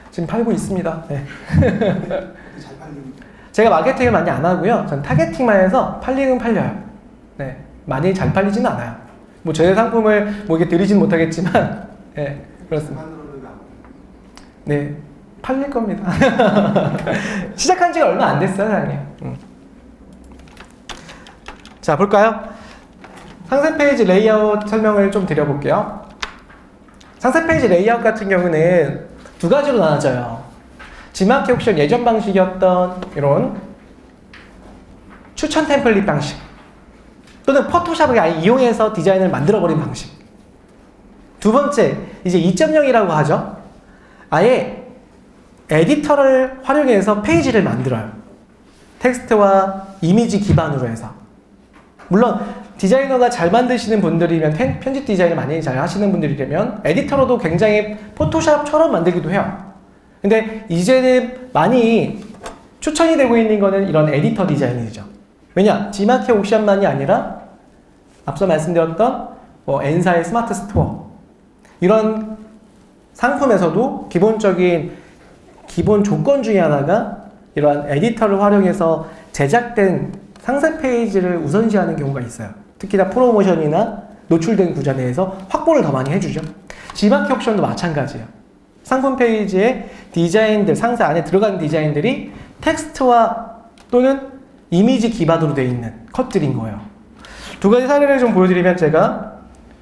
지금 팔고 있습니다. 네. 잘 팔립니다. 제가 마케팅을 많이 안 하고요. 전 타겟팅만 해서 팔리긴 팔려요. 네. 많이 잘 팔리지는 않아요. 뭐 제 상품을 뭐 이게 드리진 못하겠지만, 네, 그렇습니다. 네, 팔릴 겁니다. 시작한 지가 얼마 안 됐어요, 사장님. 자, 볼까요? 상세 페이지 레이아웃 설명을 좀 드려볼게요. 상세 페이지 레이아웃 같은 경우는 두 가지로 나눠져요. 지마켓 옵션 예전 방식이었던 이런 추천 템플릿 방식, 또는 포토샵을 아예 이용해서 디자인을 만들어버린 방식. 두 번째, 이제 2.0이라고 하죠. 아예 에디터를 활용해서 페이지를 만들어요. 텍스트와 이미지 기반으로 해서. 물론 디자이너가 잘 만드시는 분들이면, 편집 디자인을 많이 잘 하시는 분들이라면 에디터로도 굉장히 포토샵처럼 만들기도 해요. 근데 이제는 많이 추천이 되고 있는 거는 이런 에디터 디자인이죠. 왜냐? 지마켓 옥션만이 아니라 앞서 말씀드렸던 N사의 스마트 스토어, 이런 상품에서도 기본적인 기본 조건 중에 하나가 이러한 에디터를 활용해서 제작된 상세 페이지를 우선시하는 경우가 있어요. 특히나 프로모션이나 노출된 구조 내에서 확보를 더 많이 해주죠. 지마켓 옵션도 마찬가지예요. 상품 페이지의 디자인들, 상세 안에 들어간 디자인들이 텍스트와 또는 이미지 기반으로 되어 있는 컷들인 거예요. 두 가지 사례를 좀 보여드리면 제가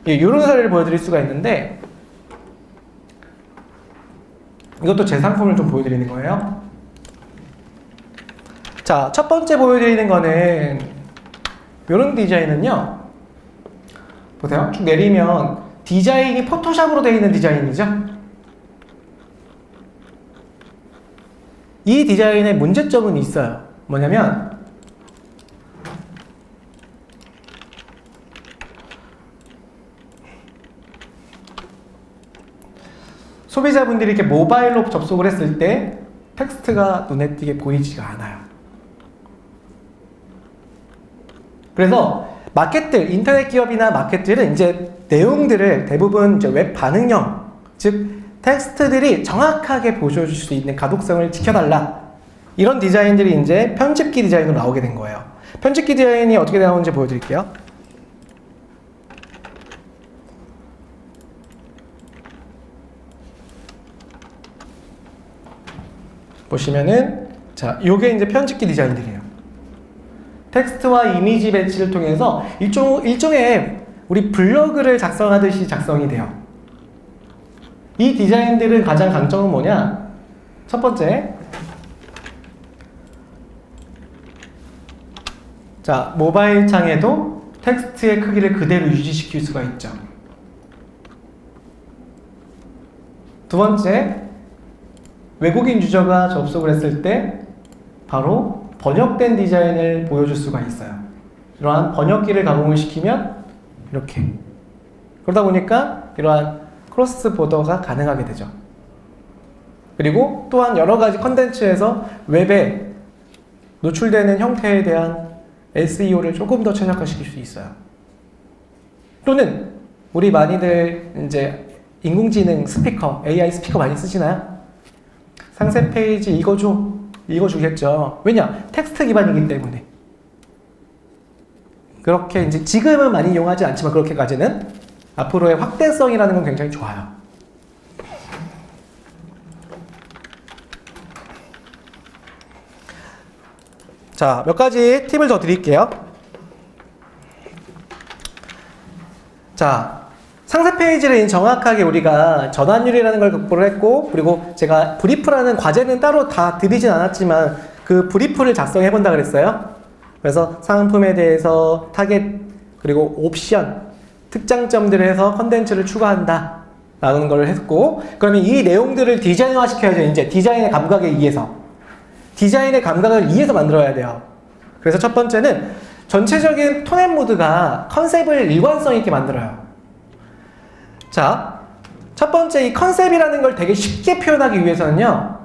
이런 사례를 보여드릴 수가 있는데, 이것도 제 상품을 좀 보여드리는 거예요. 자, 첫 번째 보여드리는 거는 이런 디자인은요, 보세요. 쭉 내리면 디자인이 포토샵으로 되어 있는 디자인이죠. 이 디자인의 문제점은 있어요. 뭐냐면 소비자분들이 이렇게 모바일로 접속을 했을 때 텍스트가 눈에 띄게 보이지가 않아요. 그래서 마켓들, 인터넷 기업이나 마켓들은 이제 내용들을 대부분 이제 웹 반응형, 즉 텍스트들이 정확하게 보여줄 수 있는 가독성을 지켜달라, 이런 디자인들이 이제 편집기 디자인으로 나오게 된 거예요. 편집기 디자인이 어떻게 나오는지 보여드릴게요. 보시면은, 자, 요게 이제 편집기 디자인들이에요. 텍스트와 이미지 배치를 통해서 일종의 우리 블로그를 작성하듯이 작성이 돼요. 이 디자인들은 가장 강점은 뭐냐? 첫 번째, 자, 모바일 창에도 텍스트의 크기를 그대로 유지시킬 수가 있죠. 두 번째, 외국인 유저가 접속을 했을 때 바로 번역된 디자인을 보여줄 수가 있어요. 이러한 번역기를 가공을 시키면 이렇게, 그러다 보니까 이러한 크로스 보더가 가능하게 되죠. 그리고 또한 여러 가지 컨텐츠에서 웹에 노출되는 형태에 대한 SEO를 조금 더 최적화시킬 수 있어요. 또는 우리 많이들 이제 인공지능 스피커, AI 스피커 많이 쓰시나요? 상세 페이지 이거 줘, 이거 주겠죠. 왜냐? 텍스트 기반이기 때문에. 그렇게 이제 지금은 많이 이용하지 않지만 그렇게까지는 앞으로의 확대성이라는 건 굉장히 좋아요. 자, 몇 가지 팁을 더 드릴게요. 자, 상세 한 페이지를 정확하게 우리가 전환율이라는 걸 극복을 했고, 그리고 제가 브리프라는 과제는 따로 다 드리진 않았지만 그 브리프를 작성해 본다 그랬어요. 그래서 상품에 대해서 타겟, 그리고 옵션, 특장점들을 해서 컨텐츠를 추가한다 라는 걸 했고, 그러면 이 내용들을 디자인화 시켜야죠. 이제 디자인의 감각에 의해서. 디자인의 감각을 이해해서 만들어야 돼요. 그래서 첫 번째는 전체적인 톤 앤 무드가 컨셉을 일관성 있게 만들어요. 자, 첫 번째 이 컨셉이라는 걸 되게 쉽게 표현하기 위해서는요,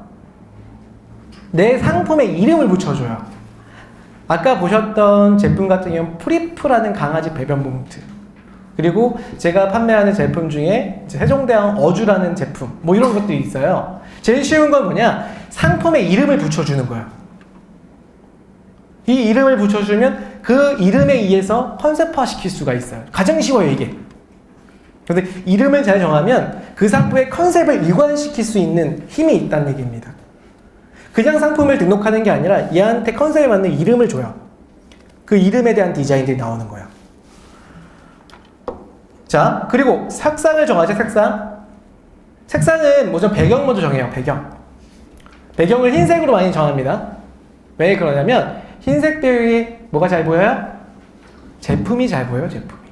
내 상품에 이름을 붙여줘요. 아까 보셨던 제품 같은 경우는 프리프라는 강아지 배변 봉투, 그리고 제가 판매하는 제품 중에 세종대왕 어주라는 제품, 뭐 이런 것들이 있어요. 제일 쉬운 건 뭐냐? 상품에 이름을 붙여주는 거예요. 이 이름을 붙여주면 그 이름에 의해서 컨셉화 시킬 수가 있어요. 가장 쉬워요, 이게. 그런데 이름을 잘 정하면 그 상품의 컨셉을 일관시킬 수 있는 힘이 있다는 얘기입니다. 그냥 상품을 등록하는 게 아니라 얘한테 컨셉에 맞는 이름을 줘요. 그 이름에 대한 디자인들이 나오는 거예요. 자, 그리고 색상을 정하죠, 색상. 색상은 먼저 배경 먼저 정해요, 배경. 배경을 흰색으로 많이 정합니다. 왜 그러냐면 흰색 배경에 뭐가 잘 보여요? 제품이 잘 보여요, 제품이.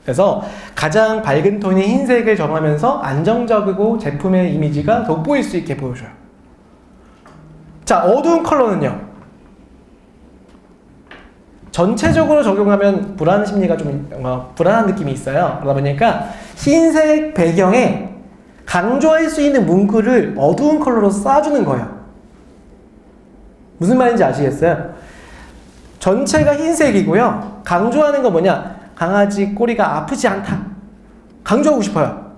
그래서 가장 밝은 톤인 흰색을 정하면서 안정적이고 제품의 이미지가 돋보일 수 있게 보여줘요. 자, 어두운 컬러는요, 전체적으로 적용하면 불안 심리가 좀 불안한 느낌이 있어요. 그러다 보니까 흰색 배경에 강조할 수 있는 문구를 어두운 컬러로 쌓아주는 거예요. 무슨 말인지 아시겠어요? 전체가 흰색이고요, 강조하는 건 뭐냐? 강아지 꼬리가 아프지 않다, 강조하고 싶어요.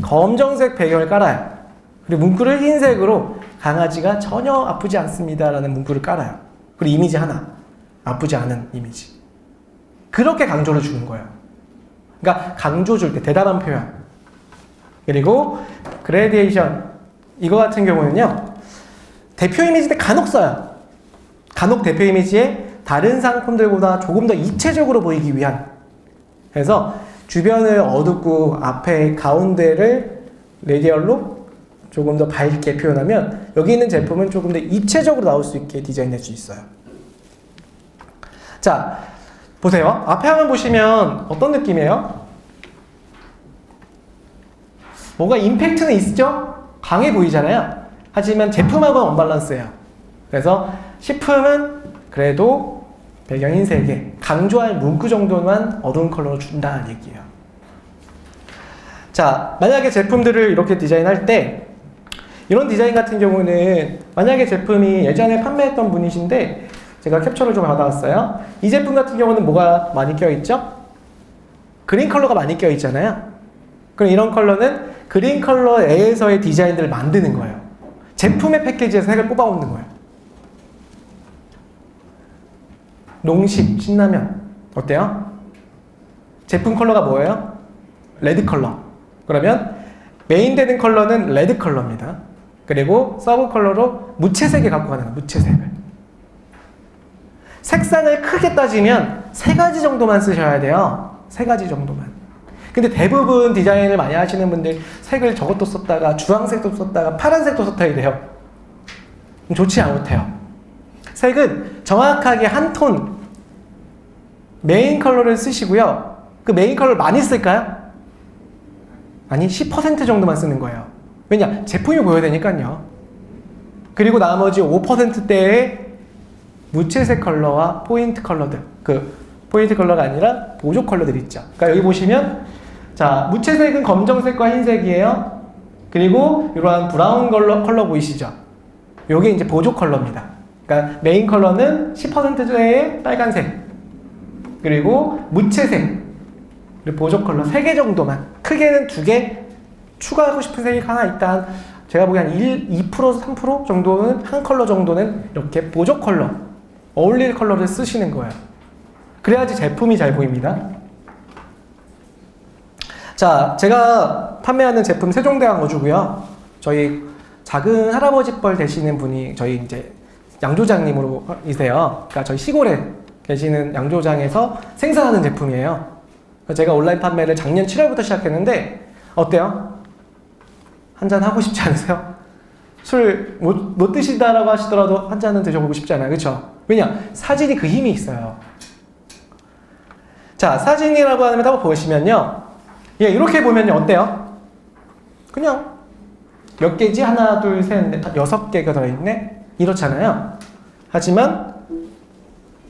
검정색 배경을 깔아요. 그리고 문구를 흰색으로 강아지가 전혀 아프지 않습니다 라는 문구를 깔아요. 그리고 이미지 하나, 아프지 않은 이미지. 그렇게 강조를 주는 거예요. 그러니까 강조 줄 때 대단한 표현. 그리고 그레디에이션, 이거 같은 경우는요, 대표 이미지인데 간혹 써요. 간혹 대표 이미지에 다른 상품들보다 조금 더 입체적으로 보이기 위한. 그래서 주변을 어둡고 앞에 가운데를 레디얼로 조금 더 밝게 표현하면 여기 있는 제품은 조금 더 입체적으로 나올 수 있게 디자인할 수 있어요. 자, 보세요. 앞에 화면 보시면 어떤 느낌이에요? 뭔가 임팩트는 있죠? 강해 보이잖아요. 하지만 제품하고는 언밸런스예요. 그래서 식품은 그래도 배경 흰색에 강조할 문구 정도만 어두운 컬러로 준다는 얘기예요. 자, 만약에 제품들을 이렇게 디자인할 때 이런 디자인 같은 경우는 만약에 제품이 예전에 판매했던 분이신데 제가 캡처를 좀 받아왔어요. 이 제품 같은 경우는 뭐가 많이 껴있죠? 그린 컬러가 많이 껴있잖아요. 그럼 이런 컬러는 그린 컬러 내에서의 디자인들을 만드는 거예요. 제품의 패키지에서 색을 뽑아오는 거예요. 농식, 신라면 어때요? 제품 컬러가 뭐예요? 레드 컬러. 그러면 메인 되는 컬러는 레드 컬러입니다. 그리고 서브 컬러로 무채색에 갖고 가는 거예요. 무채색을. 색상을 크게 따지면 3가지 정도만 쓰셔야 돼요. 3가지 정도만. 근데 대부분 디자인을 많이 하시는 분들 색을 저것도 썼다가 주황색도 썼다가 파란색도 썼다 이래요. 좋지 않대요. 색은 정확하게 한 톤 메인 컬러를 쓰시고요. 그 메인 컬러를 많이 쓸까요? 아니, 10% 정도만 쓰는 거예요. 왜냐? 제품이 보여야 되니까요. 그리고 나머지 5%대의 무채색 컬러와 포인트 컬러들, 그 포인트 컬러가 아니라 보조 컬러들 있죠. 그러니까 여기 보시면 자, 무채색은 검정색과 흰색이에요. 그리고 이러한 브라운 컬러 보이시죠? 요게 이제 보조 컬러입니다. 그러니까 메인 컬러는 10%의 빨간색, 그리고 무채색, 그리고 보조 컬러 3개 정도만, 크게는 2개, 추가하고 싶은 색이 하나 있다. 제가 보기엔 한 2%, 3% 정도는, 한 컬러 정도는 이렇게 보조 컬러, 어울릴 컬러를 쓰시는 거예요. 그래야지 제품이 잘 보입니다. 자, 제가 판매하는 제품 세종대왕 어주고요. 저희 작은 할아버지 뻘 되시는 분이 저희 이제 양조장님으로 이세요. 그러니까 저희 시골에 계시는 양조장에서 생산하는 제품이에요. 제가 온라인 판매를 작년 7월부터 시작했는데 어때요? 한잔 하고 싶지 않으세요? 술 못 드신다라고 하시더라도 한 잔은 드셔보고 싶잖아요. 그렇죠? 왜냐? 사진이 그 힘이 있어요. 자, 사진이라고 하면 한번 보시면요. 예, 이렇게 보면요. 어때요? 그냥 몇 개지? 하나, 둘, 셋, 넷, 6개가 들어있네? 이렇잖아요. 하지만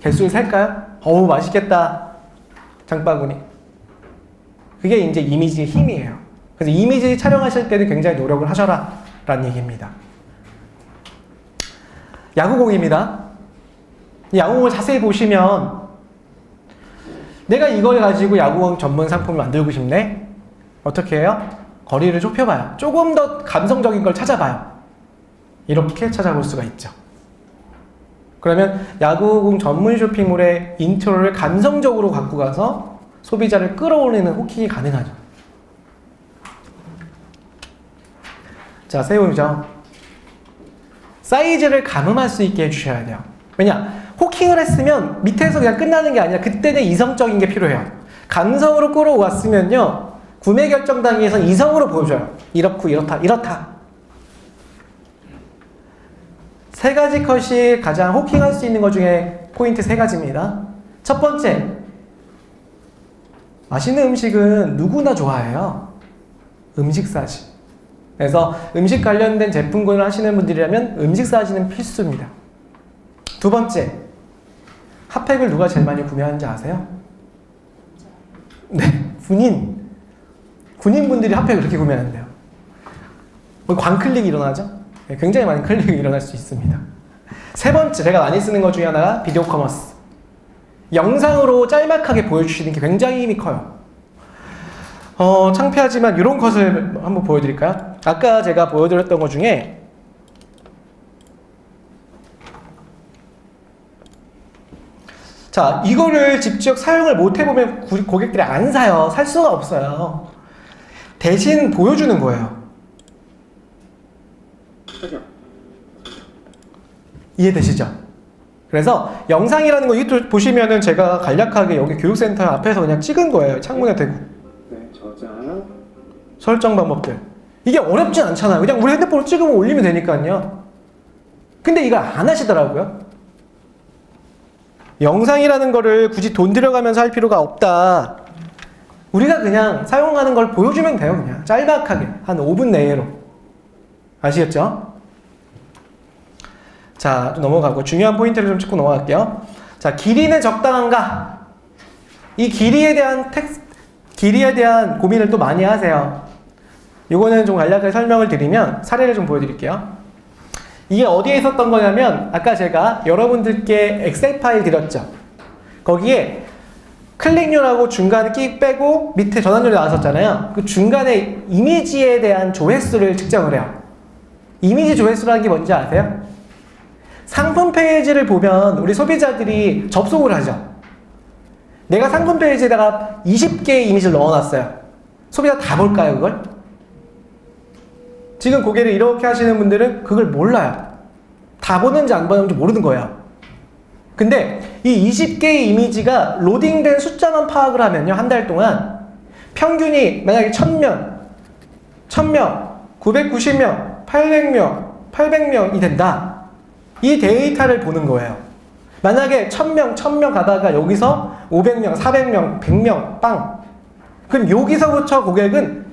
개수를 셀까요? 어우, 맛있겠다. 장바구니. 그게 이제 이미지의 힘이에요. 그래서 이미지 촬영하실 때는 굉장히 노력을 하셔라 라는 얘기입니다. 야구공입니다. 야구공을 자세히 보시면 내가 이걸 가지고 야구공 전문 상품을 만들고 싶네? 어떻게 해요? 거리를 좁혀봐요. 조금 더 감성적인 걸 찾아봐요. 이렇게 찾아볼 수가 있죠. 그러면 야구공 전문 쇼핑몰의 인트로를 감성적으로 갖고 가서 소비자를 끌어올리는 호킹이 가능하죠. 자, 세우죠. 사이즈를 가늠할 수 있게 해주셔야 돼요. 왜냐? 호킹을 했으면 밑에서 그냥 끝나는 게 아니라 그때는 이성적인 게 필요해요. 감성으로 끌어왔으면요. 구매 결정 단계에서 이성으로 보여줘요. 이렇고 이렇다, 이렇다. 세 가지 컷이 가장 호킹할 수 있는 것 중에 포인트 3가지입니다. 첫 번째, 맛있는 음식은 누구나 좋아해요. 음식 사진. 그래서 음식 관련된 제품군을 하시는 분들이라면 음식 사진은 필수입니다. 두 번째, 핫팩을 누가 제일 많이 구매하는지 아세요? 네, 군인분들이 핫팩을 그렇게 구매하는데요. 광클릭이 일어나죠? 네, 굉장히 많은 클릭이 일어날 수 있습니다. 세 번째, 제가 많이 쓰는 것 중에 하나가 비디오 커머스. 영상으로 짤막하게 보여주시는 게 굉장히 힘이 커요. 창피하지만 이런 컷을 한번 보여드릴까요? 아까 제가 보여드렸던 것 중에 자, 이거를 직접 사용을 못 해보면 고객들이 안 사요. 살 수가 없어요. 대신 보여주는 거예요. 이해되시죠? 그래서 영상이라는 거 유튜브 보시면은 제가 간략하게 여기 교육센터 앞에서 그냥 찍은 거예요. 창문에 대고. 네, 저장. 설정 방법들. 이게 어렵진 않잖아요. 그냥 우리 핸드폰으로 찍으면 올리면 되니까요. 근데 이걸 안 하시더라고요. 영상이라는 거를 굳이 돈 들여가면서 할 필요가 없다. 우리가 그냥 사용하는 걸 보여주면 돼요. 그냥 짤막하게 한 5분 내로. 아시겠죠? 자, 좀 넘어가고 중요한 포인트를 좀 짚고 넘어갈게요. 자, 길이는 적당한가? 이 길이에 대한 고민을 또 많이 하세요. 요거는 좀 간략하게 설명을 드리면 사례를 좀 보여드릴게요. 이게 어디에 있었던 거냐면 아까 제가 여러분들께 엑셀 파일 드렸죠. 거기에 클릭률하고 중간에 끼 빼고 밑에 전환율이 나왔었잖아요. 그 중간에 이미지에 대한 조회수를 측정을 해요. 이미지 조회수라는 게 뭔지 아세요? 상품 페이지를 보면 우리 소비자들이 접속을 하죠. 내가 상품 페이지에다가 20개의 이미지를 넣어놨어요. 소비자 다 볼까요, 그걸? 지금 고개를 이렇게 하시는 분들은 그걸 몰라요. 다 보는지 안 보는지 모르는 거예요. 근데 이 20개의 이미지가 로딩된 숫자만 파악을 하면요, 한 달 동안 평균이 만약에 1000명, 990명, 800명이 된다. 이 데이터를 보는 거예요. 만약에 1000명 가다가 여기서 500명, 400명, 100명 빵. 그럼 여기서부터 고객은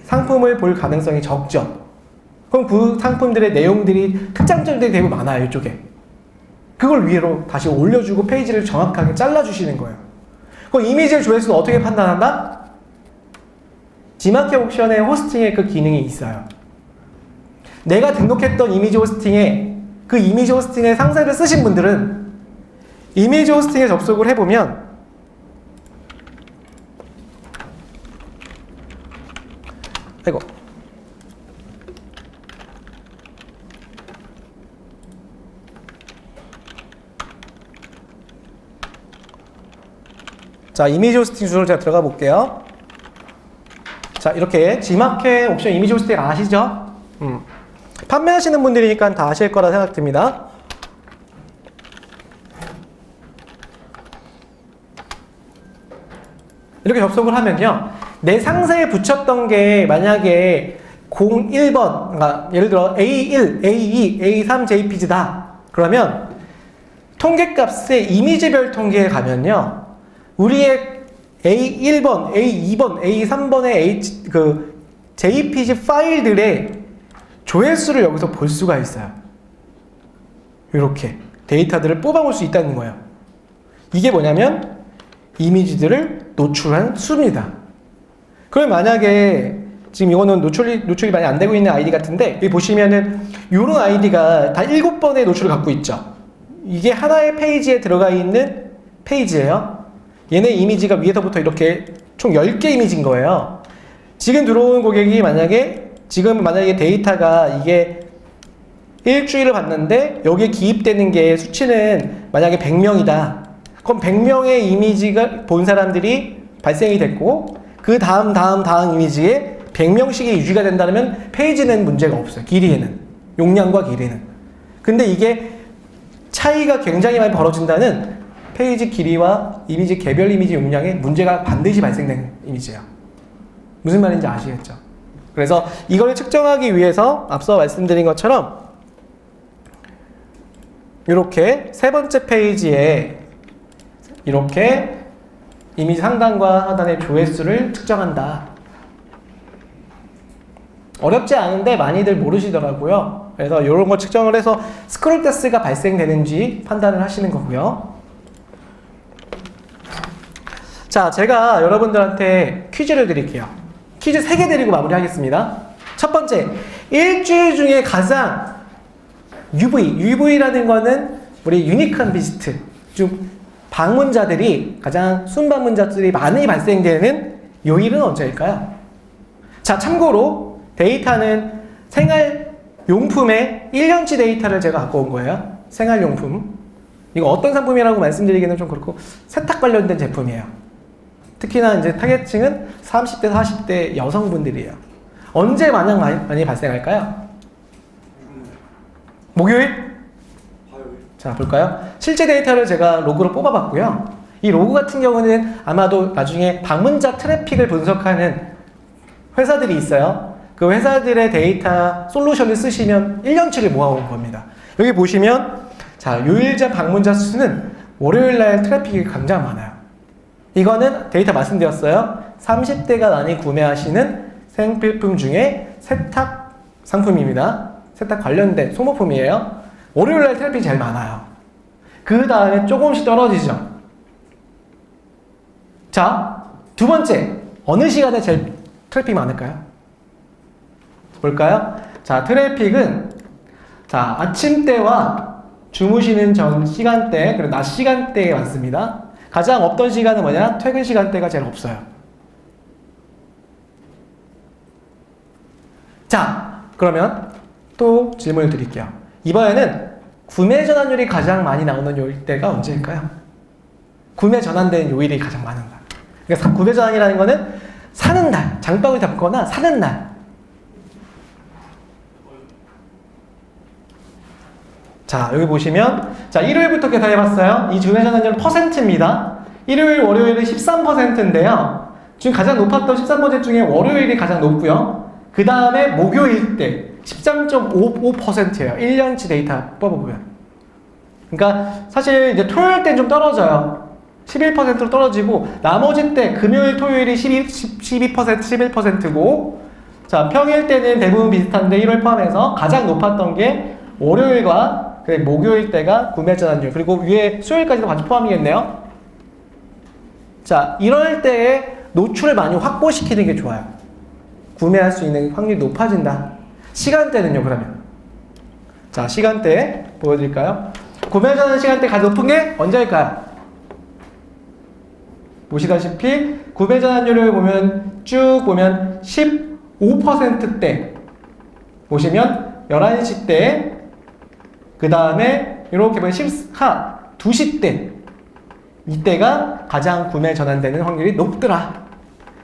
상품을 볼 가능성이 적죠. 그럼 그 상품들의 내용들이 특장점들이 되게 많아요, 이쪽에. 그걸 위로 다시 올려주고 페이지를 정확하게 잘라주시는 거예요. 그럼 이미지의 조회수는 어떻게 판단한다? G마켓 옵션의 호스팅에 그 기능이 있어요. 내가 등록했던 이미지 호스팅에 그 이미지 호스팅의 상세를 쓰신 분들은 이미지 호스팅에 접속을 해보면 아이고 자, 이미지 호스팅 주소를 제가 들어가 볼게요. 자, 이렇게 G마켓 옵션 이미지 호스팅 아시죠? 판매하시는 분들이니까 다 아실 거라 생각됩니다. 이렇게 접속을 하면요. 내 상세에 붙였던 게 만약에 01번, 그러니까 예를 들어 A1, A2, A3 JPG다. 그러면 통계값의 이미지별 통계에 가면요. 우리의 A1번, A2번, A3번의 그 JPG 파일들의 조회수를 여기서 볼 수가 있어요. 이렇게 데이터들을 뽑아볼 수 있다는 거예요. 이게 뭐냐면 이미지들을 노출한 수입니다. 그럼 만약에 지금 이거는 노출이 많이 안 되고 있는 아이디 같은데 여기 보시면은 이런 아이디가 다 7번의 노출을 갖고 있죠. 이게 하나의 페이지에 들어가 있는 페이지예요. 얘네 이미지가 위에서부터 이렇게 총 10개 이미지인 거예요. 지금 들어온 고객이 만약에 데이터가 이게 일주일을 봤는데 여기에 기입되는 게 수치는 만약에 100명이다. 그럼 100명의 이미지가 본 사람들이 발생이 됐고 그 다음 이미지에 100명씩이 유지가 된다면 페이지는 문제가 없어요. 길이에는. 용량과 길이는. 근데 이게 차이가 굉장히 많이 벌어진다는 페이지 길이와 이미지 개별 이미지 용량에 문제가 반드시 발생된 이미지예요. 무슨 말인지 아시겠죠? 그래서 이걸 측정하기 위해서 앞서 말씀드린 것처럼 이렇게 세 번째 페이지에 이렇게 이미지 상단과 하단의 조회수를 측정한다. 어렵지 않은데 많이들 모르시더라고요. 그래서 이런 거 측정을 해서 스크롤 데스가 발생되는지 판단을 하시는 거고요. 자, 제가 여러분들한테 퀴즈를 드릴게요. 퀴즈 3개 드리고 마무리하겠습니다. 첫 번째, 일주일 중에 가장 UV라는 거는 우리 유니크한 비지트, 좀 방문자들이 가장 순방문자들이 많이 발생되는 요일은 언제일까요? 자, 참고로 데이터는 생활용품의 1년치 데이터를 제가 갖고 온 거예요. 생활용품. 이거 어떤 상품이라고 말씀드리기는 좀 그렇고 세탁 관련된 제품이에요. 특히나 이제 타겟층은 30대, 40대 여성분들이에요. 언제 많이 발생할까요? 목요일? 자, 볼까요? 실제 데이터를 제가 로그로 뽑아봤고요. 이 로그 같은 경우는 아마도 나중에 방문자 트래픽을 분석하는 회사들이 있어요. 그 회사들의 데이터 솔루션을 쓰시면 1년치를 모아온 겁니다. 여기 보시면 자, 요일제 방문자 수는 월요일날 트래픽이 굉장히 많아요. 이거는 데이터 말씀드렸어요. 30대가 많이 구매하시는 생필품 중에 세탁 상품입니다. 세탁 관련된 소모품이에요. 월요일날 트래픽이 제일 많아요. 그 다음에 조금씩 떨어지죠. 자, 두 번째, 어느 시간에 제일 트래픽이 많을까요? 볼까요? 자, 트래픽은 자, 아침 때와 주무시는 전 시간대, 그리고 낮 시간대에 많습니다. 가장 없던 시간은 뭐냐? 퇴근 시간대가 제일 없어요. 자, 그러면 또 질문을 드릴게요. 이번에는 구매 전환율이 가장 많이 나오는 요일대가 언제일까요? 구매 전환된 요일이 가장 많은 날. 그러니까 구매 전환이라는 거는 사는 날, 장바구니 담거나 사는 날. 자, 여기 보시면 자, 일요일부터 계산해봤어요. 이 구매 전환율은 퍼센트입니다. 일요일, 월요일은 13%인데요. 지금 가장 높았던 13% 중에 월요일이 가장 높고요. 그 다음에 목요일 때 13.55%예요. 1년치 데이터 뽑아보면. 그러니까 사실 이제 토요일 때는 좀 떨어져요. 11%로 떨어지고 나머지 때 금요일, 토요일이 12%, 11%고 자, 평일 때는 대부분 비슷한데 1월 포함해서 가장 높았던 게 월요일과 목요일 때가 구매 전환율, 그리고 위에 수요일까지도 같이 포함이겠네요. 자, 이럴 때에 노출을 많이 확보시키는 게 좋아요. 구매할 수 있는 확률이 높아진다. 시간대는요, 그러면. 자, 시간대 보여드릴까요? 구매 전환 시간대 가장 높은 게 언제일까요? 보시다시피 구매 전환율을 보면 쭉 보면 15%대 보시면 11시 때, 그 다음에 이렇게 보면 2시 때, 이때가 가장 구매 전환되는 확률이 높더라.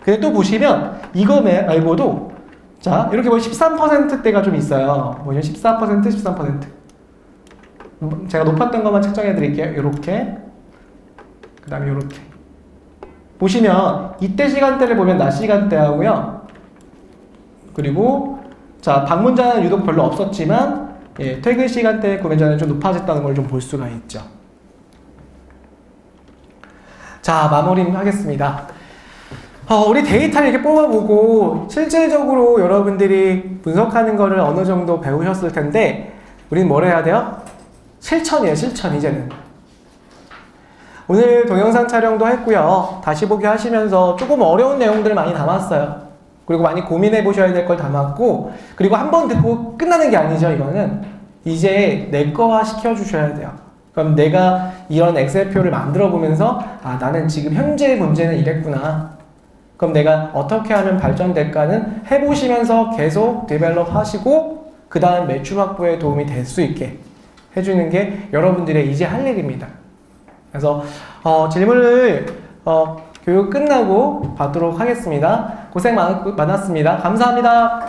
근데 또 보시면 이거 말고도 자, 이렇게 보면 13%대가 좀 있어요. 보시면 14%, 13%. 제가 높았던 것만 측정해 드릴게요. 이렇게, 그 다음에 이렇게. 보시면 이때 시간대를 보면 낮 시간대하고요. 그리고 자 방문자는 유독 별로 없었지만 예, 퇴근 시간대 구매자는 좀 높아졌다는 걸 좀 볼 수가 있죠. 자 마무리하겠습니다. 우리 데이터를 이렇게 뽑아보고 실질적으로 여러분들이 분석하는 거를 어느 정도 배우셨을 텐데 우리는 뭘 해야 돼요? 실천이에요. 실천 이제는. 오늘 동영상 촬영도 했고요. 다시 보기 하시면서 조금 어려운 내용들을 많이 담았어요. 그리고 많이 고민해 보셔야 될 걸 담았고 그리고 한 번 듣고 끝나는 게 아니죠. 이거는 이제 내 거화 시켜주셔야 돼요. 그럼 내가 이런 엑셀표를 만들어 보면서 아 나는 지금 현재 문제는 이랬구나. 그럼 내가 어떻게 하면 발전될까는 해보시면서 계속 디벨롭 하시고 그 다음 매출 확보에 도움이 될 수 있게 해주는 게 여러분들의 이제 할 일입니다. 그래서 질문을 교육 끝나고 받도록 하겠습니다. 고생 많았습니다. 감사합니다.